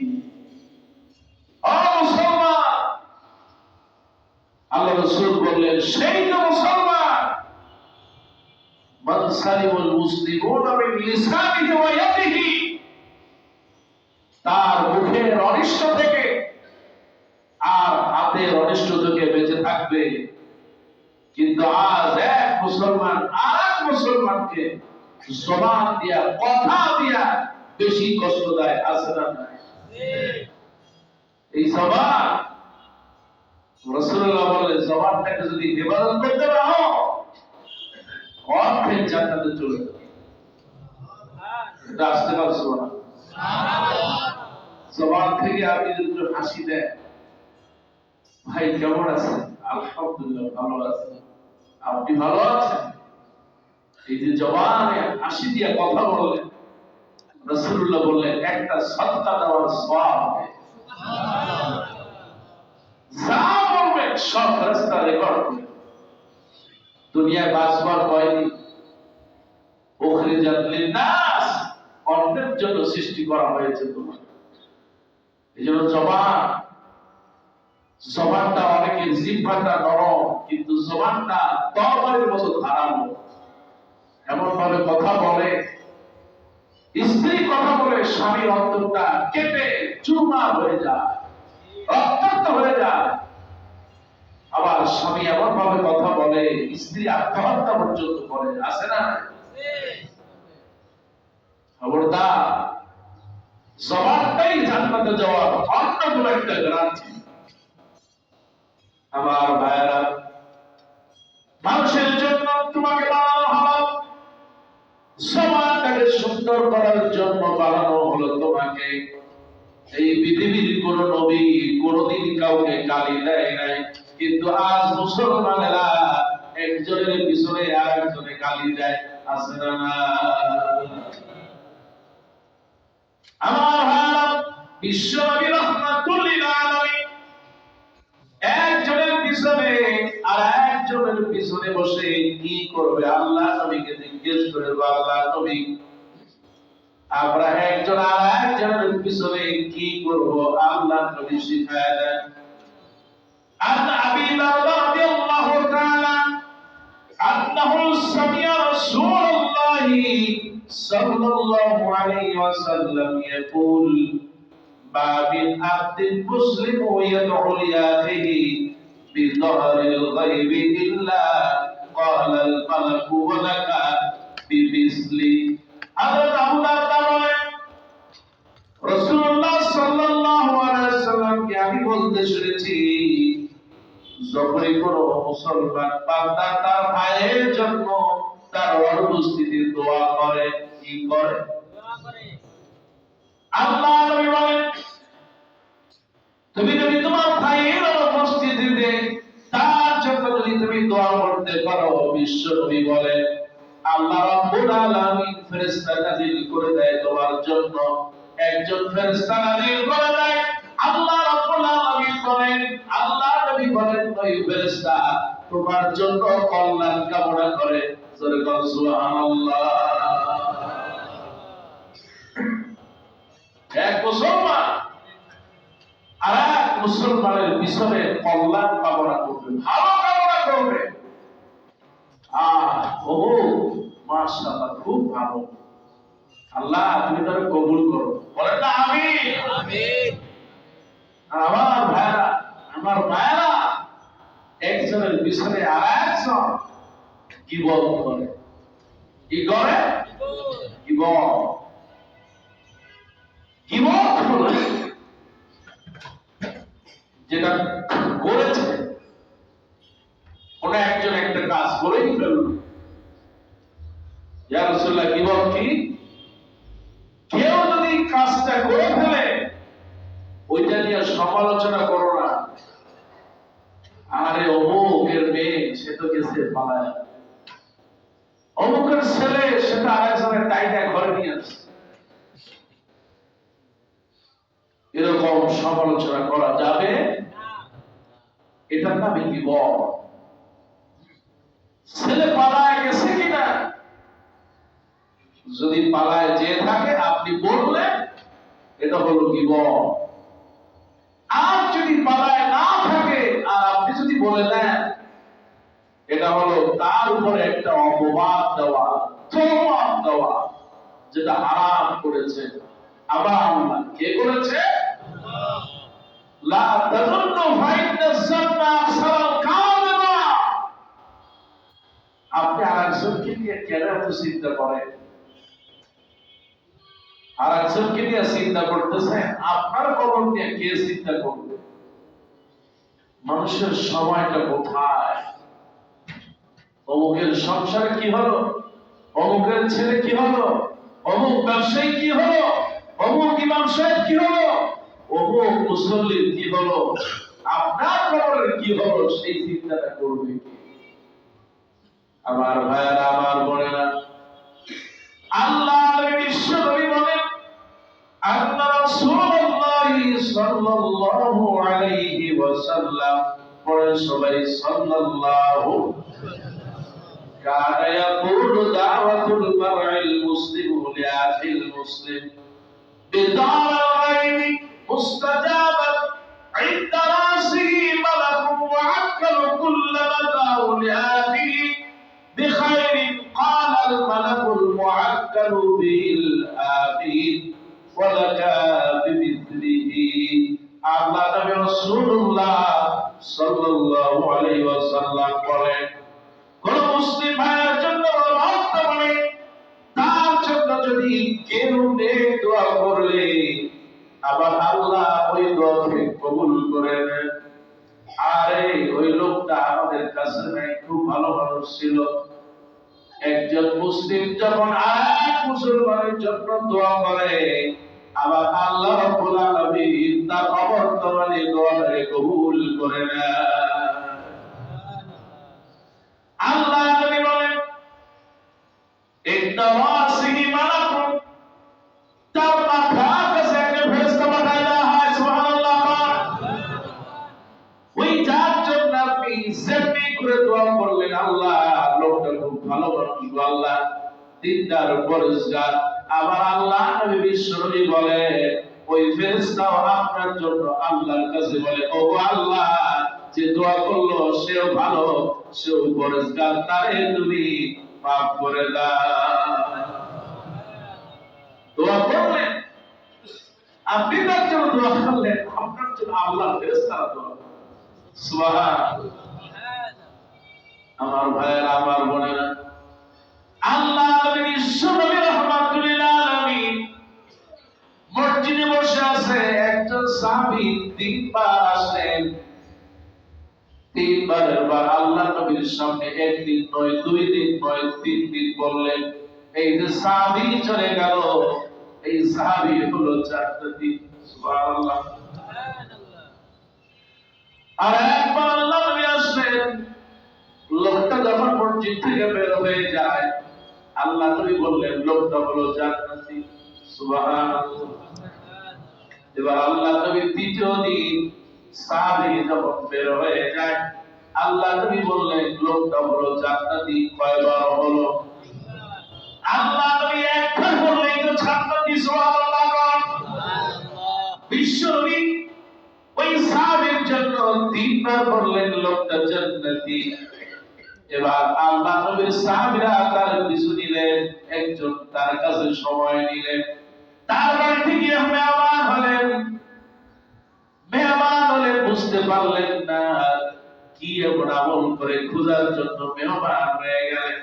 ও মুসলমান, আল্লাহ রাসূল বললেন সেই তো মুসলমান, মান সালিমাল মুসলিমুনা বিল লিসানিহি ওয়া ইয়াদিহি, তার মুখের অনিষ্ট থেকে আর হাতের অনিষ্ট থেকে বেঁচে থাকবে। কিন্তু আজ এক মুসলমান আর এক মুসলমানকে জবান দিয়া, কথা দিয়া বেশি কষ্ট দেয়, আছে না? এই জবান, রাসূলুল্লাহ বলেন জবানটাকে যদি হেফাজত করতে পারো, অর্ধেক জান্নাতে চলে যাবে। এটা আসতে পারছো না? জবান থেকে আপনি যদি হাসি দেন, ভাই কেমন আছেন, আলহামদুলিল্লাহ ভালো আছি। আপনি ভালো আছেন? এই যে জবানে হাসি দিয়ে কথা বললেন, রাসূলুল্লাহ বললেন একটা সাদকা দেওয়ার সওয়াব হবে। যা বলবেন সব ফেরেশতা রেকর্ড করবে। দুনিয়ায় বাঁচবার কয়দিন, উখরিজাত লিন-নাস, অন্যের জন্য সৃষ্টি করা হয়েছে তোমার। এজন্য জবানটা অনেকের জিহ্বাটা নরম, কিন্তু জবানটা তরবারির মতো ধারালো। এমন ভাবে কথা বলে, স্ত্রী কথা বলে স্বামীর অন্তরটা কেটে চুরমার হয়ে যায়, রক্তাক্ত হয়ে যায়। আবার স্বামী এমন ভাবে কথা বলে স্ত্রী আত্মহত্যা পর্যন্ত করে, আছে না? খবরদার, জবানটাই জান্নাতে যাওয়ার অন্যতম একটা গ্যারান্টি। আমার ভাইয়েরা, মানুষের জন্য তোমাকে বানানো হলো, জবানটাকে সুন্দর করার জন্য বানানো হলো তোমাকে। এই পৃথিবীর কোন নবী কোনদিন কাউকে গালি দেয় নাই, কিন্তু আজ মুসলমানেরা একজনের পিছনে আরেকজনে গালি দেয়, আছে না? আমার ভাইয়েরা, বিশ্ব নবী রাহমাতুল লিল আলামিন একজনের পিছনে আর একজনের পিছনে বসে কি করবে আল্লাহ নবীকে জিজ্ঞেস করে, আল্লাহ নবী আমরা একজন আর একজনের পিছনে কি করব আল্লাহ নবী শিখায় দেন। আন আবি দারদা রাদিয়াল্লাহু তাআলা আন্নাহু সামি'a রাসূলুল্লাহ সাল্লাল্লাহু আলাইহি ওয়াসাল্লাম ইয়াকুল মা মিন আবদিন মুসলিমু ইয়াদউ লিআখিহি বিযহরিল গায়বি ইল্লা ক্বালাল মালাকু ওয়া লাকা বিমিসলি। হযরত আবু দারদা বলেন, রাসূলুল্লাহ সাল্লাল্লাহু আলাইহি ওয়াসাল্লামকে আমি বলতে শুনেছি, যখনই কোনো মুসলমান বান্দা তার ভাইয়ের জন্য তার অনুপস্থিতিতে দোয়া করে, কি করে? দোয়া করে। আল্লাহ নবী বলেন, তুমি যদি তোমার ভাইয়ের অনুপস্থিতিতে তার জন্য যদি তুমি দোয়া করতে পারো, বিশ্ব নবী বলেন আল্লাহ রাব্বুল আলামিন ফেরেশতা নাযিল করে দেয় তোমার জন্য। একজন ফেরেশতা নাযিল করে দেয়, আল্লাহ রাব্বুল আলামিন বলেন, আল্লাহ নবী বলেন ওই ফেরেশতা তোমার জন্য কল্যাণ কামনা করে। জোরে বল সুবহানাল্লাহ। এক মুসলমান আর এক মুসলমানের পিছনে কল্যাণ কামনা করবে, ভালো কামনা করবে। মাশাআল্লাহ, খুব ভালো, আল্লাহ তুমি তাকে কবুল করো, বলেন না আমিন। আমিন। আমার ভাইরা একজনের পিছনে আর একজন গীবত করে। কি করে? গীবত হলো যেটা করেছে কোন একজন একটা কাজ করেই ফেলল। ইয়া রাসূলুল্লাহ, গীবত কি? কেউ যদি কাজটা করে ফেলে ওইটা নিয়ে সমালোচনা করো না, আরে অমুকের মেয়ে সে তো গেছে পালায়, অমুকের ছেলে সেটা আরেকজনের টাইটা ঘরে নিয়ে আসছে, এরকম সমালোচনা করা যাবে না। এটার নামে গীবত। ছেলে পালায় গেছে কিনা, যদি পালায় যে থাকে আপনি বললেন, এটা হলো গীবত। আর যদি পালায় না থাকে আর আপনি যদি বলে দেন, এটা হলো তার উপরে একটা অপবাদ দেওয়া, তোহমত দেওয়া, যেটা হারাম করেছে। আবার আল্লাহ কে করেছে? লা তাযুন্নু ফাইন্না যান্না আকসারাল কাযিবা। আপনি আরেকজনকে নিয়ে কেন এত চিন্তা করেন? আরেকজনকে নিয়ে চিন্তা করতেছেন, আপনার কবর নিয়ে কে চিন্তা করবে? মানুষের সময়টা কোথায়? অমুকের সংসারে কি হলো, অমুকের ছেলে কি হলো, অমুক ব্যবসায়ী কি হলো, অমুক ইমাম সাহেব কি হলো, অমুক মুসল্লির কি হলো, আপনার কবরের কি হলো সেই চিন্তাটা করবে কে? আমার ভাইয়েরা, আমার বোনেরা, আল্লাহর বিশ্ব নবী বলেন, আল্লাহ রাসূলুল্লাহ সাল্লাল্লাহু আলাইহি ওয়াসাল্লাম, পড়ে সবাই সাল্লাল্লাহু, কানা ইয়াকুলু দাওয়াতুল মার'আল মুসলিমু লিআখিল মুসলিম বিদারাল গায়বি মুস্তাজাবাত ইনদা রাসিহি মালাকুন ওয়া'আক্কালু কুল্লা মাদাউ লিআখিহি বিখাইরিন ক্বালা আল মালাকুল মু'আক্কালু বিল আমিন ওয়ালাকা বিমিথলিহি। আল্লাহ নবী রাসূলুল্লাহ সাল্লাল্লাহু আলাইহি ওয়াসাল্লাম বলেন, কোন মুসলিম ভাইয়ের জন্য বর্তমানে তার জন্য যদি কেউ নেক দোয়া করলে আবার আল্লাহ ওই দোয়াকে কবুল করে নেন। আরে ওই লোকটা আমাদের কাছে একটু ভালো মানুষ ছিল, একজন মুসলিম যখন আরেক মুসলমানের জন্য দোয়া করে আবার আল্লাহ রাব্বুল আলামিন তার অবর্তমানে দোয়াকে কবুল করে নেন। আল্লাহ নবী বলেন, ইন্না রাসিহি মালাকুন, তার মাথার কাছে একটা ফেরেশতা পাঠায় দেওয়া হয়। সুবহানাল্লাহ। ওই যার জন্য আপনি যেমনি করে দোয়া করলেন, আল্লাহ লোকটা খুব ভালো মানুষ, আল্লাহ দিনদার পরিষ্কার, আবার আল্লাহ নবী বিশ্বনবী বলে ওই ফেরেশতাও আপনার জন্য আল্লাহর কাছে বলে, ও আল্লাহ, যে দোয়া করলো সেও ভালো, সেও পরিষ্কার, তারে তুমি মাফ করে দাও। দোয়া করলেন আপনি, তার জন্য দোয়া করলেন, আপনার জন্য আল্লাহর ফেরেশতারা দোয়া করে। সুবহানাল্লাহ। আমার ভাইয়েরা, আমার বোনেরা, আল্লাহ নবী বিশ্বনবী রাহমাতুল লিল আলামিন মসজিদে বসে আছে, একজন সাহাবী তিনবার আসলেন। তিনবারের বার আল্লাহ নবীর সামনে একদিন নয়, দুই দিন নয়, 3 দিন বললেন। এই যে সাহাবী চলে গেল, এই সাহাবী হলো জান্নাতি। সুবহানাল্লাহ। আর একবার আল্লাহ নবী আসলেন, লোকটা যখন মসজিদ থেকে বের হয়ে যায়, আল্লাহ নবী বললেন লোকটা হলো জান্নাতি। সুবহানাল্লাহ। এবার আল্লাহ নবী তৃতীয় দিন সাহাবী যখন বের হয়ে যায়, আল্লাহ নবী বললেন লোকটা হলো জান্নাতি। কয়বার হলো? আল্লাহ নবী একবার বললেন তো জান্নাতি। সুবহানাল্লাহ। বিশ্ব নবী ওই সাহাবীর জন্য 3 বার বললেন লোকটা জান্নাতি। এবার আল্লাহ নবীর সাহাবীরা তার পিছু নিলেন, একজন তার কাছে সময় নিলেন, তার বাড়িতে গিয়ে মেহমান হলেন, বুঝতে পারলেন না কি এমন আমল করে খোঁজার জন্য মেহমান হয়ে গেলেন।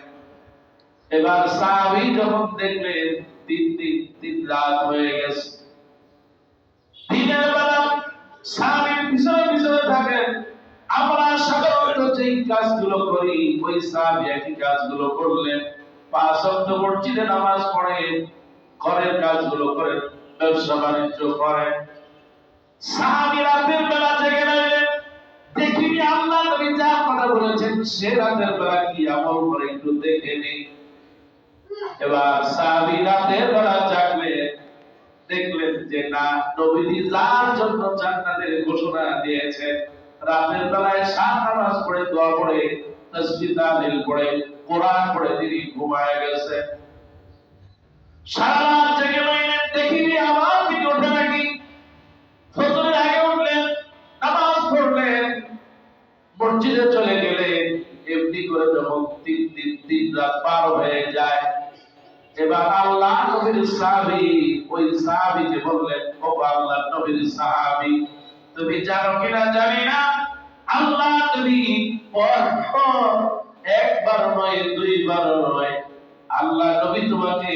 এবার সাহাবী যখন দেখলেন 3 রাত হয়ে গেছে, দিনের বেলা সাহাবীর পিছনে পিছনে থাকেন। আমরা সাধারণত যেই কাজগুলো করি ওই সাহাবী একই কাজগুলো করলেন। 5 ওয়াক্ত মসজিদে নামাজ পড়েন, ঘরের কাজগুলো করেন, ব্যবসা বাণিজ্য করেন। সাহাবী রাতের বেলা জেগে রইলেন, দেখিনি আল্লাহ নবী যা কথা বলেছেন সে রাতের বেলা কি আমল করে একটু দেখে নিই। এবার সাহাবী রাতের বেলা জাগলেন, দেখলেন যে না, নবীজি যার জন্য জান্নাতের ঘোষণা দিয়েছেন, রাতের বেলায় 7 নামাজ পড়ে, দোয়া পড়ে, তাসবিহ তাহলিল পড়ে, কোরআন পড়ে তিনি ঘুমায় গেছেন। সারা রাত জেগে রইলেন, দেখিনি আবার তিনি ওঠে নাকি। ফজরের আগে উঠলেন, নামাজ পড়লেন, মসজিদে চলে গেলেন। এমনি করে যখন 3 রাত পার হয়ে যায়, এবার আল্লাহ নবীর সাহাবী ওই সাহাবীকে বললেন, ও আল্লাহর নবীর সাহাবী, তুমি জানো কিনা জানি না, আল্লাহ নবী পরপর একবার নয়, 2 বার নয়, আল্লাহ নবী তোমাকে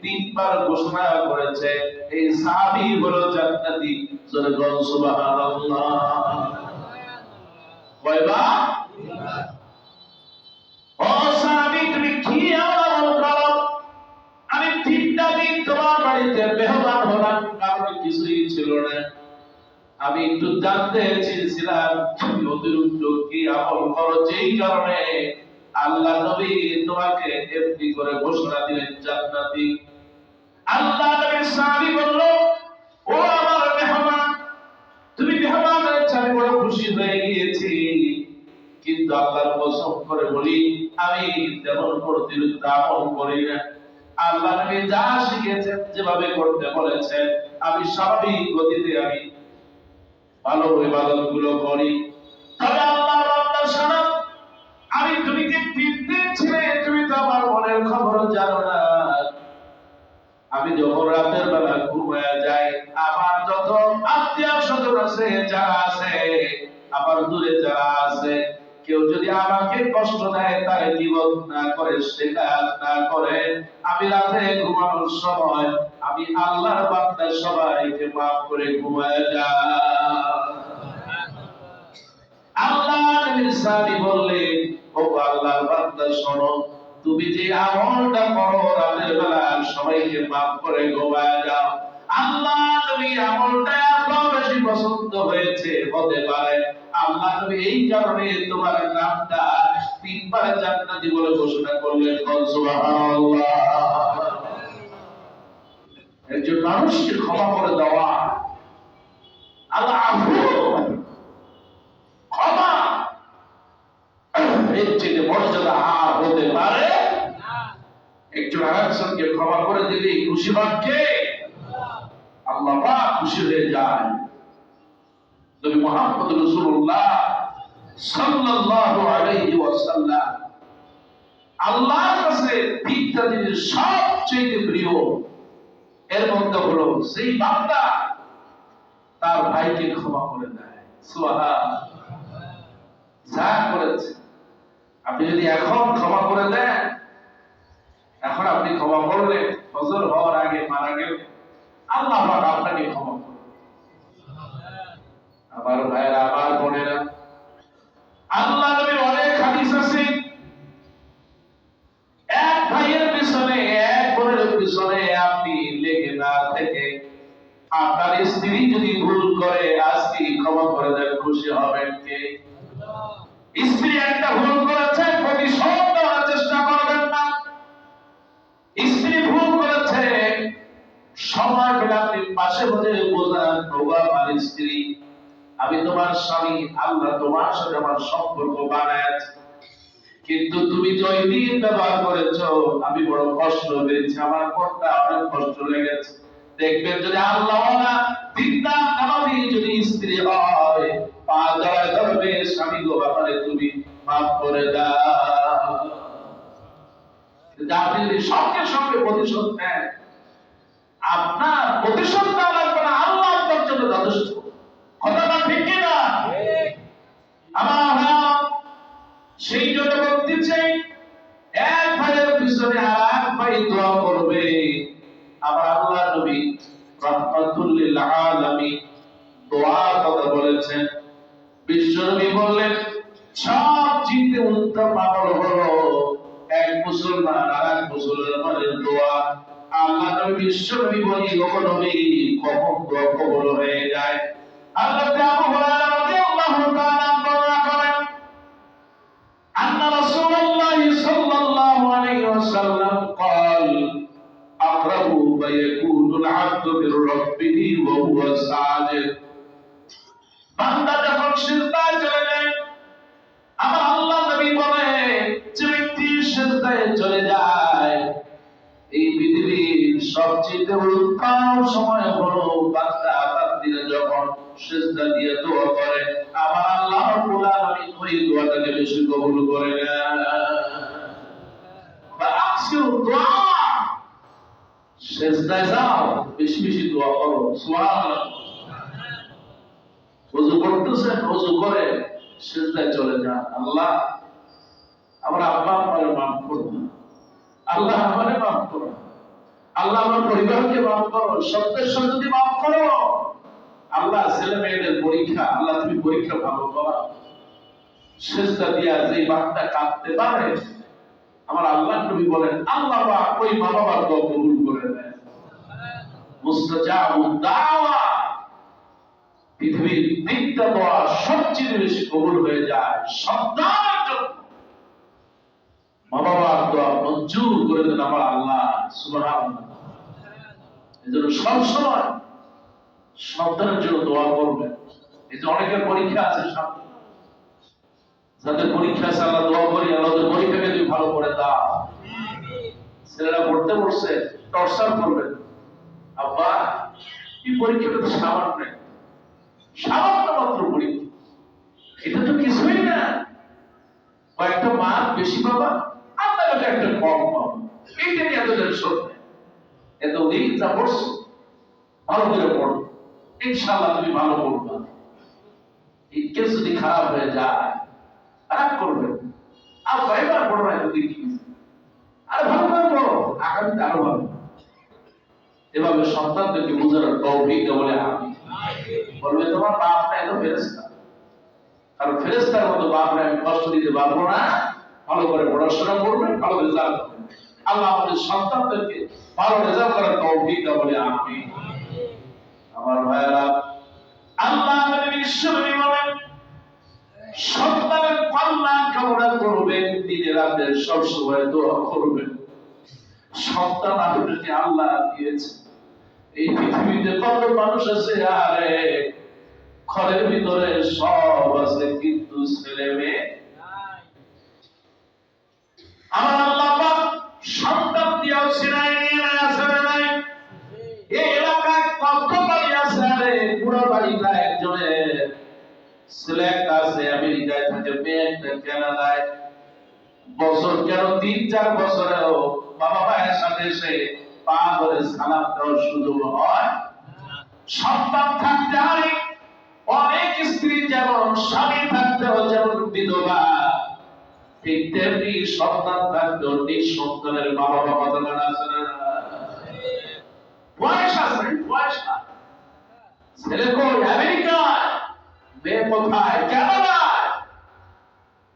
3 বার ঘোষণা করেছে এই সাহাবী হলো জান্নাতি। জোরে বল সুবহানাল্লাহ। কয়বার? ও সাহাবী, তুমি কি আমল করো? আমি 3টা দিন তোমার বাড়িতে মেহমান হলাম, কারণ কিছুই ছিল না। আমি একটু জানতে চেয়েছিলাম তুমি অতিরিক্ত কি আমল করো যেই কারণে আল্লাহ নবী তোমাকে এমনি করে ঘোষণা দিলেন জান্নাতি। আল্লাহ নবীর সাহাবী বলল, ও আমার মেহমান, তুমি মেহমান হয়েছে আমি বড় খুশি হয়ে গিয়েছি, কিন্তু আল্লাহর কসম করে বলি আমি তেমন অতিরিক্ত আমল করি না। আল্লাহ নবী যা শিখিয়েছেন যেভাবে করতে বলেছেন আমি স্বাভাবিক গতিতে আমি ভালো ইবাদত গুলো করি। তবে আল্লাহর বান্দা শোনো, আমি তুমি কি ফিরতে ছিলে, তুমি তো আমার মনের খবর জানো না। আমি যখন রাতের বেলা ঘুমায়া যাই, আমার যত আত্মীয় স্বজন আছে যারা আছে, আমার দূরে যারা আছে, কেউ যদি আমাকে কষ্ট দেয় তার জীবন না করে সেটা না করে, আমি রাতে ঘুমানোর সময় আমি আল্লাহর বান্দা সবাইকে মাফ করে ঘুমায়া যাই। আল্লাহ নবীর সাহাবী বললেন, ও আল্লাহর বান্দা শোনো, তুমি যে আমলটা করো রাতের বেলা সবাইকে মাফ করে ঘুমায় যাও, আল্লাহ নবীর আমলটা এত বেশি পছন্দ হয়েছে, হতে পারে আল্লাহ নবী এই কারণে তোমার নামটা 3 বার জান্নাতি বলে ঘোষণা করলেন। সুবহানাল্লাহ। একজন মানুষকে ক্ষমা করে দেওয়া, আল্লাহ আফু, ক্ষমা, এর চেয়ে মর্যাদা আর হতে পারে না। একজন আরেকজনকে ক্ষমা করে দিলে খুশি হন কে? আল্লাহ পাক খুশি হয়ে যায়। নবী মুহাম্মদ রাসূলুল্লাহ সাল্লাল্লাহু আলাইহি ওয়াসাল্লাম আল্লাহর কাছে তিনটা জিনিস সবচেয়ে প্রিয়, এর মধ্যে হলো সেই বান্দা তার ভাইকে ক্ষমা করে দেয়। সুবহানাল্লাহ। যা করেছে আপনি যদি এখন ক্ষমা করে দেন, এখন আপনি ক্ষমা করলেন, ফজর হওয়ার আগে মারা গেলে আল্লাহ পাক আপনাকে ক্ষমা করবে। আমার ভাইয়েরা, আমার বোনেরা, আল্লাহ নবীর অনেক হাদিস আছে, এক ভাইয়ের পিছনে এক বোনের পিছনে আপনি লেগে না থেকে আপনার স্ত্রী যদি ভুল করে আজকে ক্ষমা করে দেন, খুশি হবেন কে? স্ত্রী একটা ভুল করেছে, প্রতিশোধ নেওয়ার চেষ্টা করবেন না। স্ত্রী ভুল করেছে, সময় পেলে আপনি পাশে বসে বোঝান, বাবা আমার স্ত্রী, আমি তোমার স্বামী, আল্লাহ তোমার সাথে আমার সম্পর্ক বানায়ছে, কিন্তু তুমি জয় দিন ব্যবহার করেছো, আমি বড় কষ্ট পেয়েছি, আমার মনটা অনেক কষ্ট লেগেছে। দেখবেন যদি আল্লাহওয়ালা দিনদার নামাজি যদি স্ত্রী হয়, পা জড়ায় ধরবে, স্বামী গো ব্যাপারে তুমি মাফ করে দাও। আপনি যদি সঙ্গে সঙ্গে প্রতিশোধ নেন, আপনার প্রতিশোধ নেওয়া লাগবে না, আল্লাহ আপনার জন্য যথেষ্ট। কথাটা ঠিক কিনা? আমার সেই জন্য বলতে চাই, এক ভাইয়ের পিছনে আর এক ভাই দোয়া করবে। আমার আল্লাহ নবী রাহমাতুল লিল আলামিন দোয়ার কথা বলেছেন। বিশ্ব নবী বললেন, সবচেয়ে উত্তম আমল হলো এক মুসলমান আর এক মুসলমানের দোয়া। আল্লাহ নবী বিশ্ব নবী বলি, ও নবী, কখন দোয়া কবুল হয়ে যায়। আল্লাহ আবু হুরায়রা রাদিয়াল্লাহু তাআলা বর্ণনা করেন, আন্না রাসূলুল্লাহ সাল্লাল্লাহু আলাইহি ওয়াসাল্লাম قال اقرب ما يكون العبد من ربه وهو ساجد। বান্দা যখন সিজদায় চলে যায়, আমার আল্লাহ নবী বলে, যে ব্যক্তি সিজদায় চলে যায়, এই পৃথিবীর সবচেয়ে উত্তম সময় হলো বান্দা বান্দিরা যখন সিজদা দিয়ে দোয়া করে, আমার আল্লাহ রাব্বুল আলামিন ওই দোয়াটাকে বেশি কবুল করে নেন। বা আকসিরু দোয়া, সিজদায় যাও, বেশি বেশি দোয়া করো। সুবহানাল্লাহ। ওযু করতেছেন, ওযু করে সিজদায় চলে যান, আল্লাহ আমার আব্বা আম্মারে মাফ করুন, আল্লাহ আমারে মাফ করুন, আল্লাহ আমার পরিবারকে মাফ করো, সত্যের সত্যি মাফ করো। আল্লাহ ছেলে মেয়েদের পরীক্ষা, আল্লাহ তুমি পরীক্ষা ভালো করো। সিজদা দিয়া যে বান্দা কাঁদতে পারে, আমার আল্লাহ নবী বলেন, আল্লাহ পাক ওই মা বাবার দোয়া কবুল করে নেন। মুস্তাজাবুদ দাওয়া, পৃথিবীর তিনটা দোয়া সবচেয়ে বেশি কবুল হয়ে যায় সন্তানের জন্য। মা বাবার দোয়া মঞ্জুর করে দেন আমার আল্লাহ সুবহানাল্লাহ। এজন্য সবসময় সন্তানের জন্য দোয়া করবেন। এই যে অনেকের পরীক্ষা আছে সামনে, যাদের পরীক্ষা আছে আল্লাহ দোয়া করি আল্লাহ পরীক্ষাকে তুমি ভালো করে দাও। ছেলেরা পড়তে বসছে টর্চার করবেন, আব্বা এই পরীক্ষাটা তো সামান্য, সামান্য মাত্র পরীক্ষা, এটা তো কিছুই না, কয়েকটা মার্ক বেশি পাবা আপনার কাছে একটা কম পাবা, এইটা নিয়ে এত টেনশন নেই, এতদিন যা পড়ছো ভালো করে পড়ো, ইনশাআল্লাহ তুমি ভালো পড়বা। এই কেস যদি খারাপ হয়ে যায় রাগ করবেন, আর কয়েকবার পড়ো না এতদিন কি, আর ভালো করে পড়ো, আগামীতে আরো ভালো। এভাবে সন্তানদেরকে বোঝানোর তৌফিক বলে আমি বলবে তোমার বাপ না এত ফেরেশতা, কারণ ফেরেশতার মতো বাপরে আমি কষ্ট দিতে পারবো না, ভালো করে পড়াশোনা করবে, ভালো রেজাল্ট করবে। আল্লাহ আমাদের সন্তানদেরকে ভালো রেজাল্ট করার তৌফিক বলে আমি। আমার ভাইয়েরা, আল্লাহ নবী বিশ্বনবী বলেন সন্তানের কল্যাণ কামনা করবেন, দিনে রাতে সব সময় দোয়া করবেন। সন্তান আপনাকে আল্লাহ দিয়েছে, এই পৃথিবীতে কত মানুষ আছে আরে ঘরের ভিতরে সব আছে কিন্তু ছেলে মেয়ে আমার আল্লাহ পাক সন্তান দিয়েও সিনাই নিয়ে আছে নাই। এই এলাকায় কত বাড়ি আছে আরে পুরো বাড়িটা একজনের, ছেলে একটা আছে আমেরিকায় থাকে, মেয়ে একটা কানাডায়, বছর কেন ৩-৪ বছরেও বাবা ভাইয়ের সাথে এসে পা ধরে সালাম দেওয়ার সুযোগ হয়। সন্তান থাকতে হয়, অনেক স্ত্রী যেমন স্বামী থাকতেও যেমন বিধবা, ঠিক তেমনি সন্তান থাকতেও নিঃসন্তানের মা বাবা কতজন আছে না? বয়স আছে, বয়স না। ছেলে কই আমেরিকায়, মেয়ে কোথায় কানাডায়,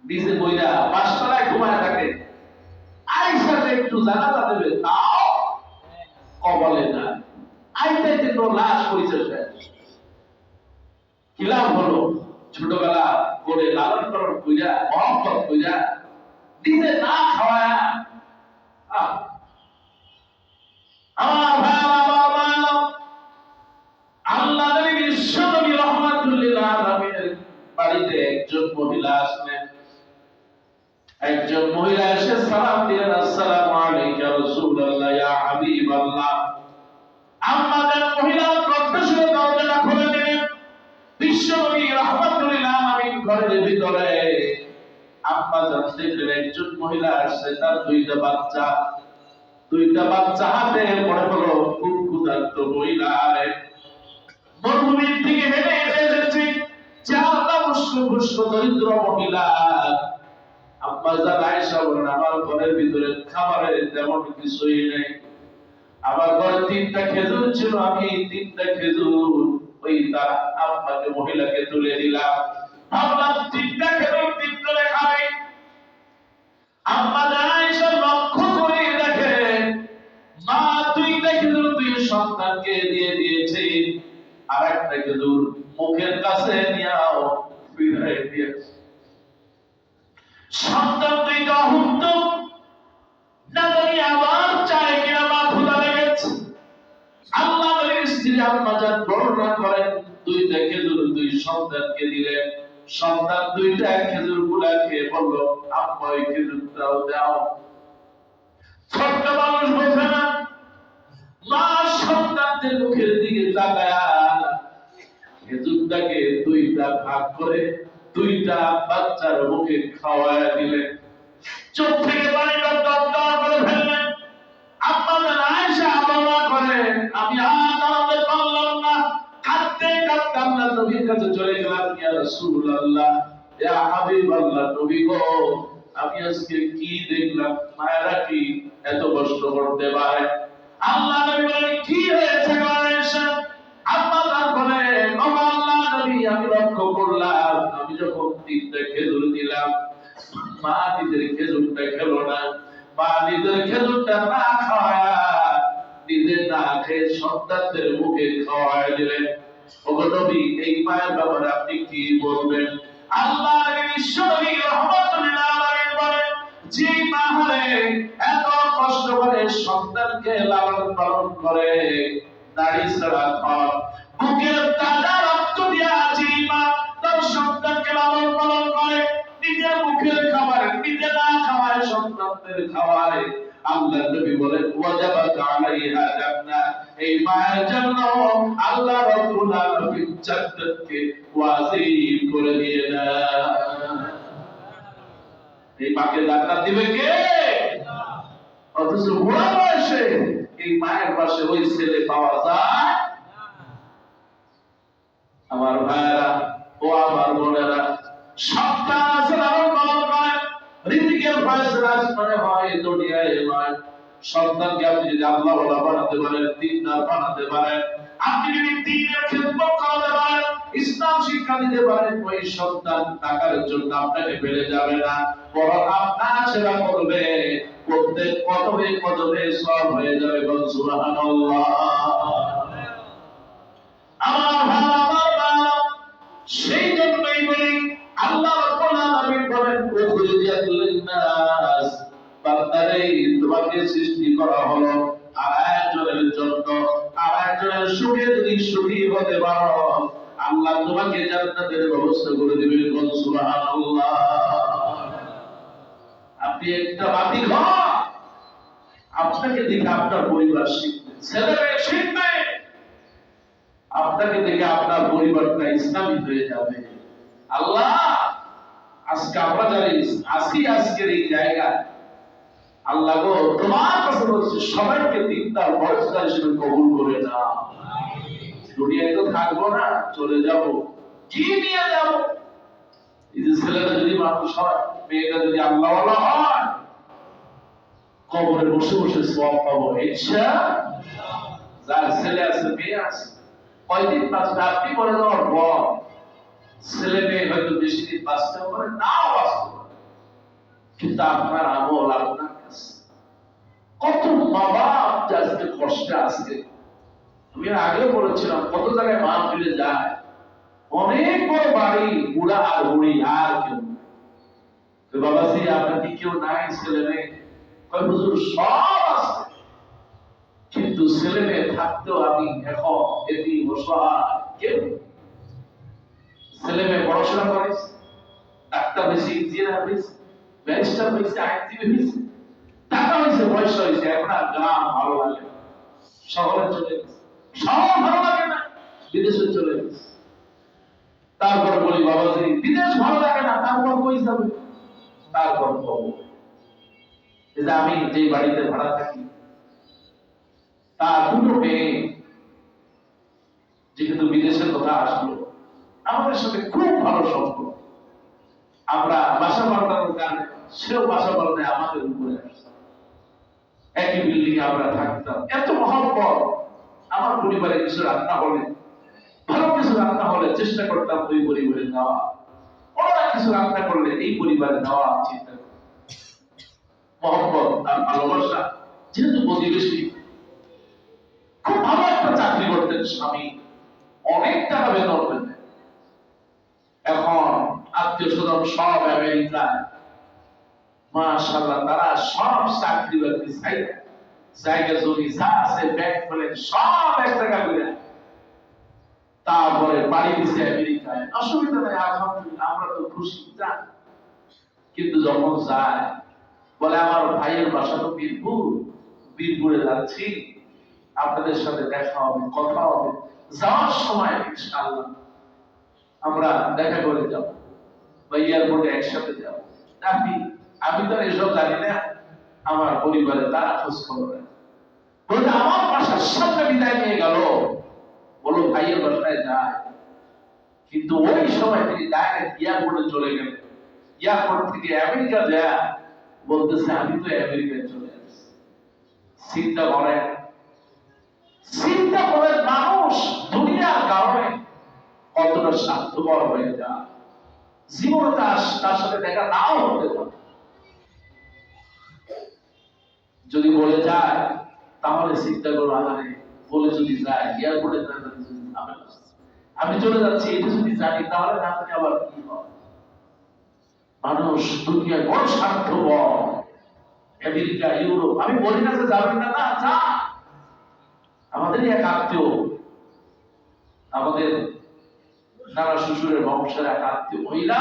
নিজে বইরা বাসতলায় ঘুমায় থাকে, আইসাতে একটু জানাজা দেবে তাও কবলে না, আইসাতে তো লাশ পরিচয় দেয়। কি লাভ হলো? ছোটবেলা করে লালন পালন কইরা মহব্বত কইরা নিজে না খাওয়ায়া। আমার ভাইরা, আল্লাহ নবী বিশ্বনবী রাহমাতুল্লিল আলামিনের বাড়িতে একজন মহিলা আসলেন। একজন মহিলা এসে সালাম দিলেন, আসসালামু আলাইকা রাসূলুল্লাহ ইয়া হাবিবাল্লাহ। আমাদের মহিলা প্রত্যেক দরজাটা খুলে দিলেন। বিশ্বনবী রাহমাতুল্লিল আলামিন ঘরের ভিতরে আম্মা জান দেখলেন একজন মহিলা আসছে, তার দুইটা বাচ্চা হাতে পড়ে হলো, খুব ক্ষুধার্ত মহিলা, মরুভূমির থেকে হেঁটে হেঁটে এসেছে, চারটা পুষ্ক দরিদ্র মহিলা। আম্মা জান আয়েশা বলেন আমার ঘরের ভিতরে খাবারের তেমন কিছুই নেই, আমার ঘরে 3টা খেজুর ছিল, আমি 3টা খেজুর ওই তার আম্মাকে মহিলাকে তুলে দিলাম, ভাবলাম 3টা খেজুর 3 জনে খাবে। আম্মা জান আয়েশা লক্ষ্য করে দেখে মা 2টা খেজুর 2 সন্তানকে দিয়ে দিয়েছে, আর একটা খেজুর মুখের কাছে নিয়েও ফিরাই দিয়েছে। সন্তান 2টা হুমত না জানি আবার চায় কিনা মা ক্ষুধা লেগেছে। আল্লাহ নবীর স্ত্রী আম্মা জান বর্ণনা করেন 2টা খেজুর 2 সন্তানকে দিলেন। সন্তান 2টা খেজুর গুলা খেয়ে বলল আম্মা ওই খেজুরটাও দাও। ছোট্ট মানুষ বোঝে না, মা সন্তানদের মুখের দিকে তাকায়া খেজুরটাকে 2টা ভাগ করে 2টা বাচ্চার মুখে খাওয়ায়া দিলেন। চোখ থেকে পানিটা দরদর করে ফেললেন। আম্মা জান আয়েশা বর্ণনা করেন আমি আর দাঁড়াতে পারলাম না, কাঁদতে কাঁদতে আমরা নবীর কাছে চলে গেলাম, ইয়া রাসূলুল্লাহ ইয়া হাবিবাল্লাহ, নবী গো আমি আজকে কি দেখলাম, মায়েরা কি এত কষ্ট করতে পারে? আল্লাহ নবী বলেন কি হয়েছে গো আয়েশা? আম্মা জান বলেন ও আল্লাহ নবী আমি লক্ষ্য করলাম আমি যখন 3টা খেজুর দিলাম মা নিজের খেজুরটা খেলো না, মা নিজের খেজুরটা না খাওয়া নিজে না খেয়ে সন্তানদের মুখে খাওয়ায় দিলেন। ওগো নবী এই মায়ের ব্যাপারে আপনি কি বলবেন? আল্লাহর বিশ্বনবী রাহমাতুল্লাহ আলাইহি বলেন, যে মা হলে এত কষ্ট করে সন্তানকে লালন পালন করে, নারী ছাড়া ঘর বুকের তাজা রক্ত দিয়া যে মা তার সন্তানকে লালন পালন করে, নিজের মুখের খাবার নিজে না খাওয়ায় সন্তানদের খাওয়ায়, আল্লাহ নবী বলেন ওয়াজাবাত আলাইহা জান্নাহ, এই মায়ের জন্য আল্লাহ রাব্বুল আলামিন জান্নাতকে ওয়াজিব করে দিলেন। এই মাকে জান্নাত দিবে কে? অথচ বুড়া বয়সে এই মায়ের পাশে ওই ছেলে পাওয়া যায়। আমার ভাইয়েরা ও আমার বোনেরা, সন্তান আছে লালন পালন করেন, রিজিকের ফয়সালা আসমানে হয়, দুনিয়ায় হয়। সন্তানকে আপনি যদি আল্লাহ ওয়ালা বানাতে পারেন, দ্বীনদার বানাতে পারেন, আপনি যদি দ্বীনের খিদমত করাতে পারেন, ইসলাম শিক্ষা দিতে পারেন, ওই সন্তান টাকার জন্য আপনাকে ফেলে যাবে না, বরং আপনার সেবা করবে, প্রত্যেক কদমে কদমে সওয়াব হয়ে যাবে। বল সুবহানাল্লাহ। আমার ভালো সেই জন্যই বলি আল্লাহ রাব্বুল আলামিন বলেন উখরিজাত লিন-নাস, বান্দারে তোমাকে সৃষ্টি করা হলো আর একজনের জন্য, আর একজনের সুখে যদি সুখী হতে পারো আল্লাহ তোমাকে জান্নাতের ব্যবস্থা করে দিবেন। বল সুবহানাল্লাহ। আপনি একটা বাতি ঘর, আপনাকে দেখে আপনার পরিবার শিখবে, ছেলেরা শিখবে, আপনাকে দেখে আপনার পরিবারটা ইসলামী হয়ে যাবে। আল্লাহ আজকে আমরা জানি আজকের এই জায়গায় আল্লাহ গো তোমার কাছে বলছি সবাইকে দিনদার পরিষ্কার হিসেবে কবুল করে নাও। দুনিয়ায় তো থাকবো না, চলে যাব, কি নিয়ে যাব? এই যে ছেলেটা যদি মানুষ হয়, মেয়েটা যদি আল্লাহওয়ালা হয়, কবরে বসে বসে সওয়াব পাবো ইনশাআল্লাহ। যার ছেলে আছে মেয়ে আছে কয়দিন বাঁচবে আপনি বলে দেওয়ার পর, ছেলে মেয়ে হয়তো বেশি দিন বাঁচতেও পারে, নাও বাঁচতে পারে, কিন্তু আপনার আমল আপনার কাছে। কত মা বাপ আজকে কষ্টে আছে। আমি আগেও বলেছিলাম কত জায়গায় মা ফিরে যায়, অনেক বড় বাড়ি, বুড়া আর বুড়ি আর কেউ, বাবাজি আপনার কি কেউ নাই ছেলে মেয়ে? হুজুর সব আছে, কিন্তু ছেলে মেয়ে থাকতেও আমি এখন এটি অসহায়। কেউ ছেলে মেয়ে পড়াশোনা করে, ডাক্তার হয়েছে, ইঞ্জিনিয়ার হয়েছে, ব্যারিস্টার হয়েছে, আইনজীবী হয়েছে, টাকা হয়েছে, পয়সা হয়েছে, এখন আর গ্রাম ভালো লাগে, শহরে চলে গেছে, শহর ভালো লাগে না, বিদেশে চলে গেছে। তারপর বলি বাবাজি বিদেশ ভালো লাগে না, তারপর কই যাবে? তারপর বলবো যে আমি যে বাড়িতে ভাড়া থাকি তার দুটো মেয়ে যেহেতু বিদেশের কথা আসলো, আমাদের সাথে খুব ভালো সম্পর্ক, আমরা বাসা পাল্টানোর কারণে সেও বাসা পাল্টায় আমাদের উপরে আসছে, একই বিল্ডিং এ আমরা থাকতাম, এত মহব্বত। আমার পরিবারে কিছু রান্না হলে, ভালো কিছু রান্না হলে চেষ্টা করতাম ওই পরিবারে নেওয়া, ওরা কিছু রান্না করলে এই পরিবারে নেওয়া চিন্তা, মহব্বত আর ভালোবাসা। যেহেতু প্রতিবেশী, খুব ভালো একটা চাকরি করতেন স্বামী, অনেক টাকা বেতন পেতেন, এখন আত্মীয় স্বজন সব আমেরিকায়, মাশাআল্লাহ তারা সব চাকরি বাকরি জায়গা জমি যা আছে ব্যাংক বলেন সব এক জায়গা করে, তারপরে বাড়ি দিছে আমেরিকায়, অসুবিধা নেই, আলহামদুলিল্লাহ আমরা তো খুশি। যান, কিন্তু যখন যায় বলে আমার ভাইয়ের বাসা তো বীরপুর, বীরপুরে যাচ্ছি, আপনাদের সাথে দেখা হবে, কথা হবে, যাওয়ার সময় ইনশাআল্লাহ আমরা দেখা করে যাব বা এয়ারপোর্টে একসাথে যাব। আমি তো এসব জানি না, আমার পরিবারে তারা খোঁজ খবর রাখে, বলতে আমার বাসার সামনে বিদায় নিয়ে গেল, বলো ভাইয়ের বাসায় যায়, কিন্তু ওই সময় তিনি ডাইরেক্ট এয়ারপোর্টে চলে গেলেন, এয়ারপোর্ট থেকে আমেরিকা যায়, বলতেছে আমি তো আমেরিকায় চলে আসছি। চিন্তা করেন, চিন্তা করেন মানুষ দুনিয়ার কারণে কতটা স্বার্থপর হয়ে যায়, জীবনে তার সাথে দেখা নাও হতে পারে। যদি বলে যায় তাহলে চিন্তা করো, আরে বলে যদি যায় এয়ারপোর্টে আমি চলে যাচ্ছি, এটা যদি জানি তাহলে না জানি আবার কি হয়। মানুষ দুনিয়ায় বড় স্বার্থপর। আমেরিকা, ইউরোপ, আমি বলি না যে যাবেন না, না যা। আমাদেরই এক আত্মীয়, আমাদের নানা শ্বশুরের বংশের এক আত্মীয় মহিলা,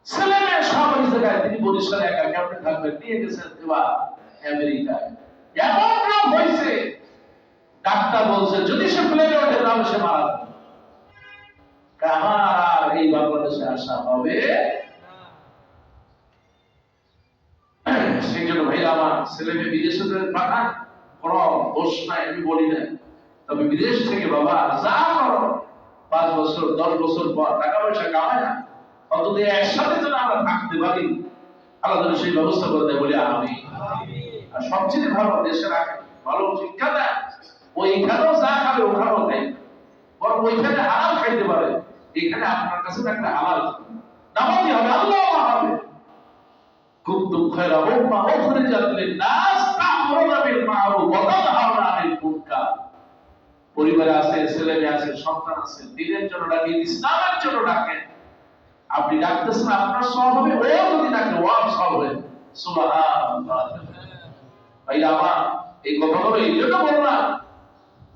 ছেলে মেয়ে সব এই জায়গায়, তিনি বরিশালে একা কেমনে থাকবেন, নিয়ে গেছেন এবার আমেরিকায়। এমন রোগ হয়েছে, ডাক্তার বলছে যদি সে প্লেনে ওঠে তাহলে সে মারা যাবে। আমার আর এই বাংলাদেশে আসা হবে। সেই জন্য ভাইরা আমার, ছেলে মেয়ে বিদেশে পাঠান, কোনো দোষ নাই, আমি বলি না। তবে বিদেশ থেকে বাবা যা করো, 5 বছর 10 বছর পর টাকা পয়সা কামায় না, অন্তত একসাথে যেন আমরা থাকতে পারি, আল্লাহ যেন সেই ব্যবস্থা করে দেয়, বলি আমি। আর সবচেয়ে ভালো দেশে রাখে, ভালো শিক্ষা দেয়, ওইখানেও যা খাবে ওখানেও নেই, বরং ওইখানে হালাল খাইতে পারে, এখানে আপনার কাছে একটা হালাল নামাজি হবে, আল্লাহ হবে। কুনতুম খায়রা উম্মাহ উখরিজাত লিন-নাস তা'মুরুনা বিল মা'রুফ ওয়া তানহাউনা আনিল মুনকার। পরিবারে আছে, ছেলে মেয়ে আছে, সন্তান আছে, দ্বীনের জন্য ডাকেন, ইসলামের জন্য ডাকেন। আপনি ডাকতেছেন, আপনার সওয়াব হবে, ও যদি ডাকে ওয়াব সওয়াব হবে। সুবহানাল্লাহ। ভাইরা আমার, এই কথাগুলো এই জন্য বললাম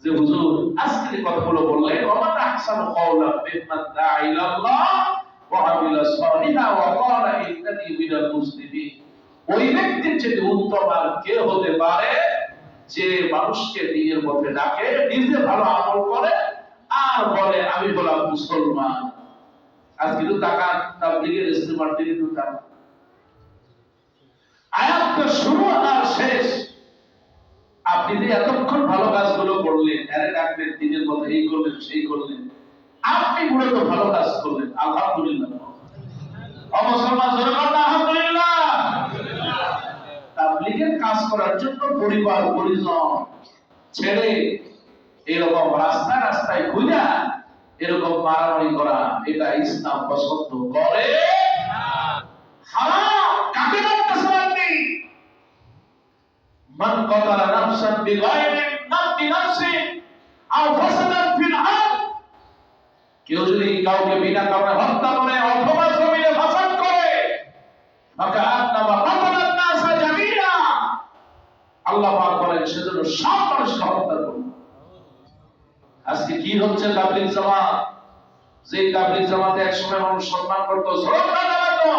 যে হুজুর আজকে এই কথাগুলো বললেন, ওমান আহসানু কাওলান মিম্মান দাআ ইলাল্লাহ ওয়া আমিলা সালিহা ওয়া ক্বালা ইন্নানি মিনাল মুসলিমিন। ওই ব্যক্তির চেয়ে উত্তম আর কে হতে পারে যে মানুষকে দ্বীনের পথে ডাকে, নিজে ভালো আমল করে আর বলে আমি হলাম মুসলমান। আজকে তো টাকা তাবলীগের ইস্তেমার দিকে তো টাকা, আয়াতটা শুরু আর শেষ। আপনি যে এতক্ষণ ভালো কাজগুলো করলেন, আরে ডাকলেন, দ্বীনের পথে এই করলেন সেই করলেন, আপনি মূলত ভালো কাজ করলেন, আলহামদুলিল্লাহ। মুসলমান জোরে বলেন আলহামদুলিল্লাহ। তাবলীগের কাজ করার জন্য পরিবার পরিজন ছেড়ে এরকম রাস্তায় রাস্তায় ঘুরে এরকম মারামারি করা, এটা ইসলাম পছন্দ করে না। হারাম। কাকে বলতেছেন আপনি? মান কাতালা নাফসান বিগাইরি নাফসিন আও ফাসাদান ফিল আরদ। কেউ যদি কাউকে বিনা কারণে হত্যা করে অথবা জমিনে ফাসাদ করে, ফাকান্নামা কাতালান নাসা জামিআ, আল্লাহ পাক বলেন সেজন্য সব মানুষকে হত্যা করবে। আজকে কি হচ্ছে? তাবলীগ জামাত, যে তাবলীগ জামাতে একসময় মানুষ সম্মান করত, শ্রদ্ধা জানাতো,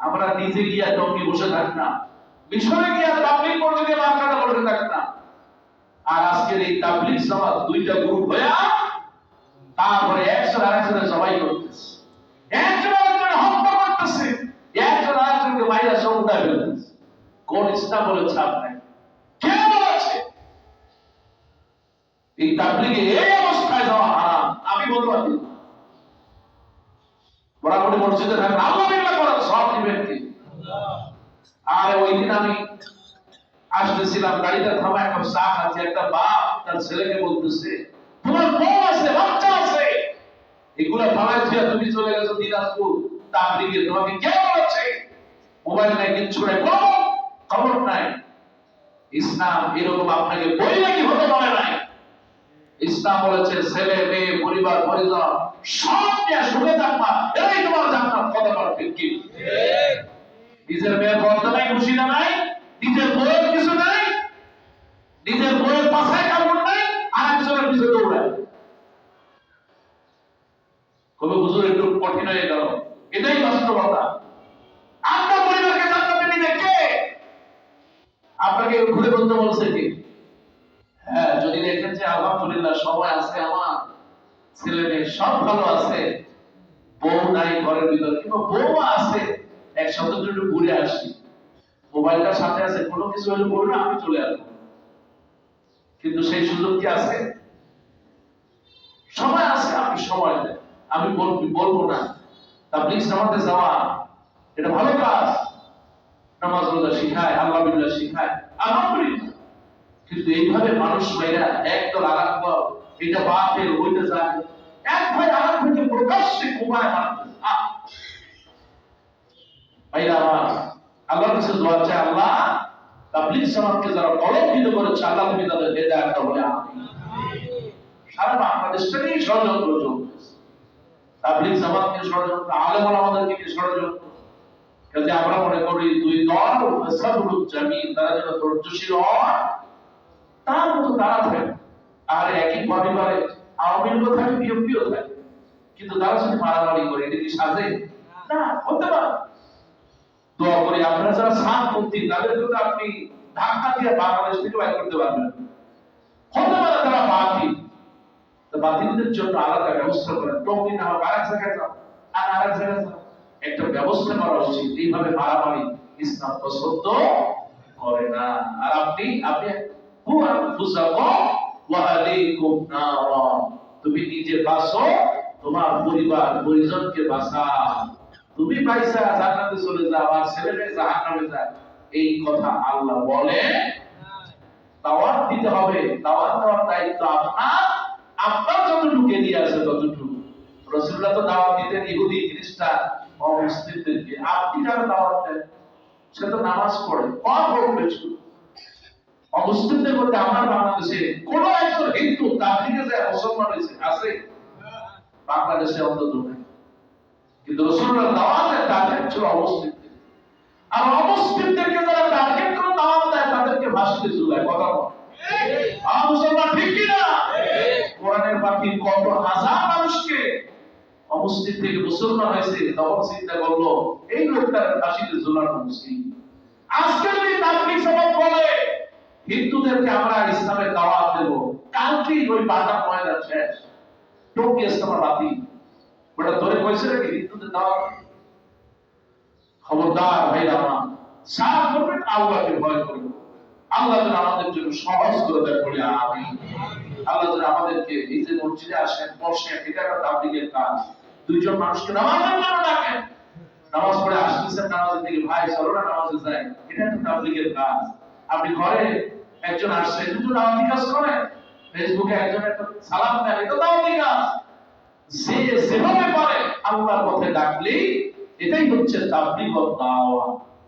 আমরা নিজে গিয়া টঙ্গি বসে থাকতাম, মিশরে গিয়া তাবলীগ মসজিদে মার্কাটা বসে থাকতাম। আর আজকের এই তাবলীগ জামাত দুইটা গ্রুপ হয়ে তারপরে একজন আরেকজনের জবাই করতেছে, একজন আরেকজনের হত্যা করতেছে, একজন আরেকজনকে মাইরা সৌদা ফেলতেছে। কোন ইসলাম বলেছে আপনাকে? কে বলেছে? এই তাবলীগে এই অবস্থায় যাওয়া হারাম। আমি বলবো বরাবরই মসজিদে থাকবেন, আল্লাহ বিল্লাহ করার সব দিবেন কি? আর ওই দিন আমি আসতেছিলাম, গাড়িটা থামা, একটা চা খাচ্ছে, একটা বাপ তার ছেলেকে বলতেছে তোমার বউ আছে, বাচ্চা আছে, এগুলা থামায় ছিল, তুমি চলে গেছো দিনাজপুর তাবলীগে, তোমাকে কে বলেছে? মোবাইল নাই, কিচ্ছু নাই, কোনো খবর নাই। ইসলাম এরকম আপনাকে বই নাকি হতে পারে নাই। ইসলাম বলেছে ছেলে মেয়ে পরিবার পরিজন সব নিয়ে সুখে থাকবা, এটাই তোমার জান্নাত। কথা বল ঠিক কি? নিজের মেয়ের পর্দা নাই, খুশি না নাই, নিজের বউয়ের কিছু নাই, নিজের বউয়ের পাশায় কাপড় নাই, আর একজনের পিছনে দৌড়ায়। কবে হুজুর একটু কঠিন হয়ে গেল, এটাই বাস্তবতা। আপনার পরিবারকে জান্নাতে নিবে কে? আপনাকে ঘুরে বলতে বলছে কি? হ্যাঁ, যদি দেখেন যে আলহামদুলিল্লাহ সবাই আছে, আমার ছেলে মেয়ে সব ভালো আছে, বউ নাই ঘরের ভিতর, কিন্তু বউ আছে, এক সপ্তাহ একটু ঘুরে আসি, মোবাইলটা সাথে আছে, কোনো কিছু হলে বলবো না, আমি চলে আসবো, কিন্তু সেই সুযোগ কি আছে? সময় আছে, আপনি সময় দেন। আমি বলবো না তাবলীগ জামাতে যাওয়া এটা ভালো কাজ, নামাজ রোজা শিখায়, আল্লাহ বিল্লাহ শিখায়, আলহামদুলিল্লাহ। কিন্তু এইভাবে মানুষ ভাইরা একদল আলাদা দল, এটা বাতিল, ওইটা যায়, এক ভাই আরেক ভাইকে প্রকাশ্যে কুমায় মারতেছে। ভাইরা আমার, আল্লাহর কাছে দোয়া চাই, আল্লাহ তাবলীগ জামাতকে যারা কলঙ্কিত করেছে, আল্লাহ তুমি তাদের হেদায়েত দাও বলে আমিন। সারা বাংলাদেশটা নিয়ে ষড়যন্ত্র চলতেছে। তাবলীগ জামাতকে ষড়যন্ত্র, আলেম ওলামাদেরকে নিয়ে ষড়যন্ত্র। কাজে আমরা মনে করি দুই দল ফাসাদুল জামিল, তারা যেন ধৈর্যশীল হয়, তার মতো তারা থাকে। আর একই পরিবারে আওয়ামী লীগও থাকে, বিএনপিও থাকে, কিন্তু তারা শুধু মারামারি করে, এটা কি সাজে? না, হতে পারে। দোয়া করি আপনারা যারা সাতপন্থী, তাদেরকে তো আপনি ধাক্কা দিয়ে বাংলাদেশ থেকে বাইর করতে পারবেন। হতে পারে তারা বাতিল, তো বাতিলদের জন্য আলাদা ব্যবস্থা করেন। টঙ্গি না হোক, আরেক জায়গায় যাও, আর আরেক জায়গায় যাও, একটা ব্যবস্থা করা উচিত। এইভাবে মারামারি ইসলাম পছন্দ করে না। আর আপনি তুমি নিজে বাঁচো, তোমার পরিবার পরিজনকে বাঁচাও। তুমি পয়সা জান্নাতে চলে যাও আর ছেলে মেয়ে জাহান্নামে যায়, এই কথা আল্লাহ বলে। দাওয়াত দিতে হবে, দাওয়াত দেওয়ার দায়িত্ব আপনার। আপনার যতটুকু এগিয়ে আছে ততটুকু। রাসূলুল্লাহ তো দাওয়াত দিতেন ইহুদি, খ্রিস্টান, অমুসলিমদেরকে। আপনি যারা দাওয়াত দেন, সে তো নামাজ পড়ে, কম হোক বেশি। অমুসলিমদের মধ্যে আমার বাংলাদেশে কোন একজন হিন্দু তাবলীগে যায় মুসলমান হয়েছে আছে? বাংলাদেশে অন্তত নেই। কিন্তু রাসূলুল্লাহ দাওয়াতের টার্গেট ছিল অমুসলিমদের। আর অমুসলিমদেরকে যারা টার্গেট করে দাওয়াত দেয়, তাদেরকে ফাঁসিতে ঝুলায়। কথা বল মুসলমান, ঠিক কি না? কোরআনের বাকি কত হাজার মানুষকে অমুসলিম থেকে মুসলমান হয়েছে, তখন চিন্তা করলো এই লোকটার ফাঁসিতে ঝুলানো মুসলিম। আজকে যদি তাবলীগ জামাত বলে হিন্দুদেরকে আমরা ইসলামের দাওয়াত দেব, কালকেই ওই বাটা ময়দান শেষ, টঙ্গী ইসলামের বাতি ওটা ধরে কইছে নাকি হিন্দুদের দাওয়াত? খবরদার ভাইরা আমার, সারা করবেন আল্লাহকে ভয় করবেন। আল্লাহ যেন আমাদের জন্য সহজ করে দেয়, বলে আমিন। আল্লাহ যেন আমাদেরকে এই যে মসজিদে আসেন, বসেন, এটা একটা তাবলীগের কাজ। দুইজন মানুষকে নামাজের জন্য ডাকেন, নামাজ পড়ে আসতেছেন নামাজের দিকে, ভাই চলো না নামাজে যাই, এটা একটা তাবলীগের কাজ। আপনি ঘরে একজন আসছে, দুটো দাওয়াতি কাজ করেন, ফেসবুকে একজন একটা সালাম দেন, এটা দাওয়াতি কাজ। যে যেভাবে পারে আল্লাহর পথে ডাকলেই এটাই হচ্ছে তাবলীগ ও দাওয়া।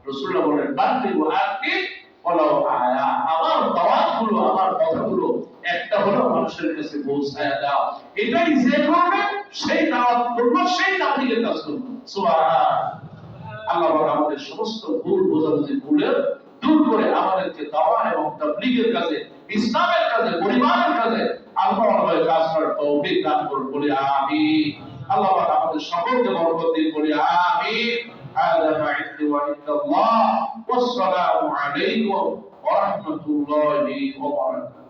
রাসূলুল্লাহ বলেন বাল্লিগু আন্নি ওয়ালাউ আয়া, আমার দাওয়াতগুলো, আমার কথাগুলো একটা হলো মানুষের কাছে পৌঁছায়া দাও। এটাই যে করবে সেই দাওয়াত করবে, সেই তাবলীগের কাজ করবে। সুবহানাল্লাহ। আল্লাহ পাক আমাদের সমস্ত ভুল বোঝাবুঝি ভুলে দূর করে আমাদেরকে দাওয়া এবং তাবলীগের কাজে, ইসলামের কাজে, পরিবারের কাজে আল্লাহর কাজ করার তৌফিক দান করুন, বলি আমিন। আল্লাহ পাক আমাদের সকলকে বরকত দিন, বলি আমিন। هذا ما عندي وعند الله والسلام عليكم ورحمة الله وبركاته.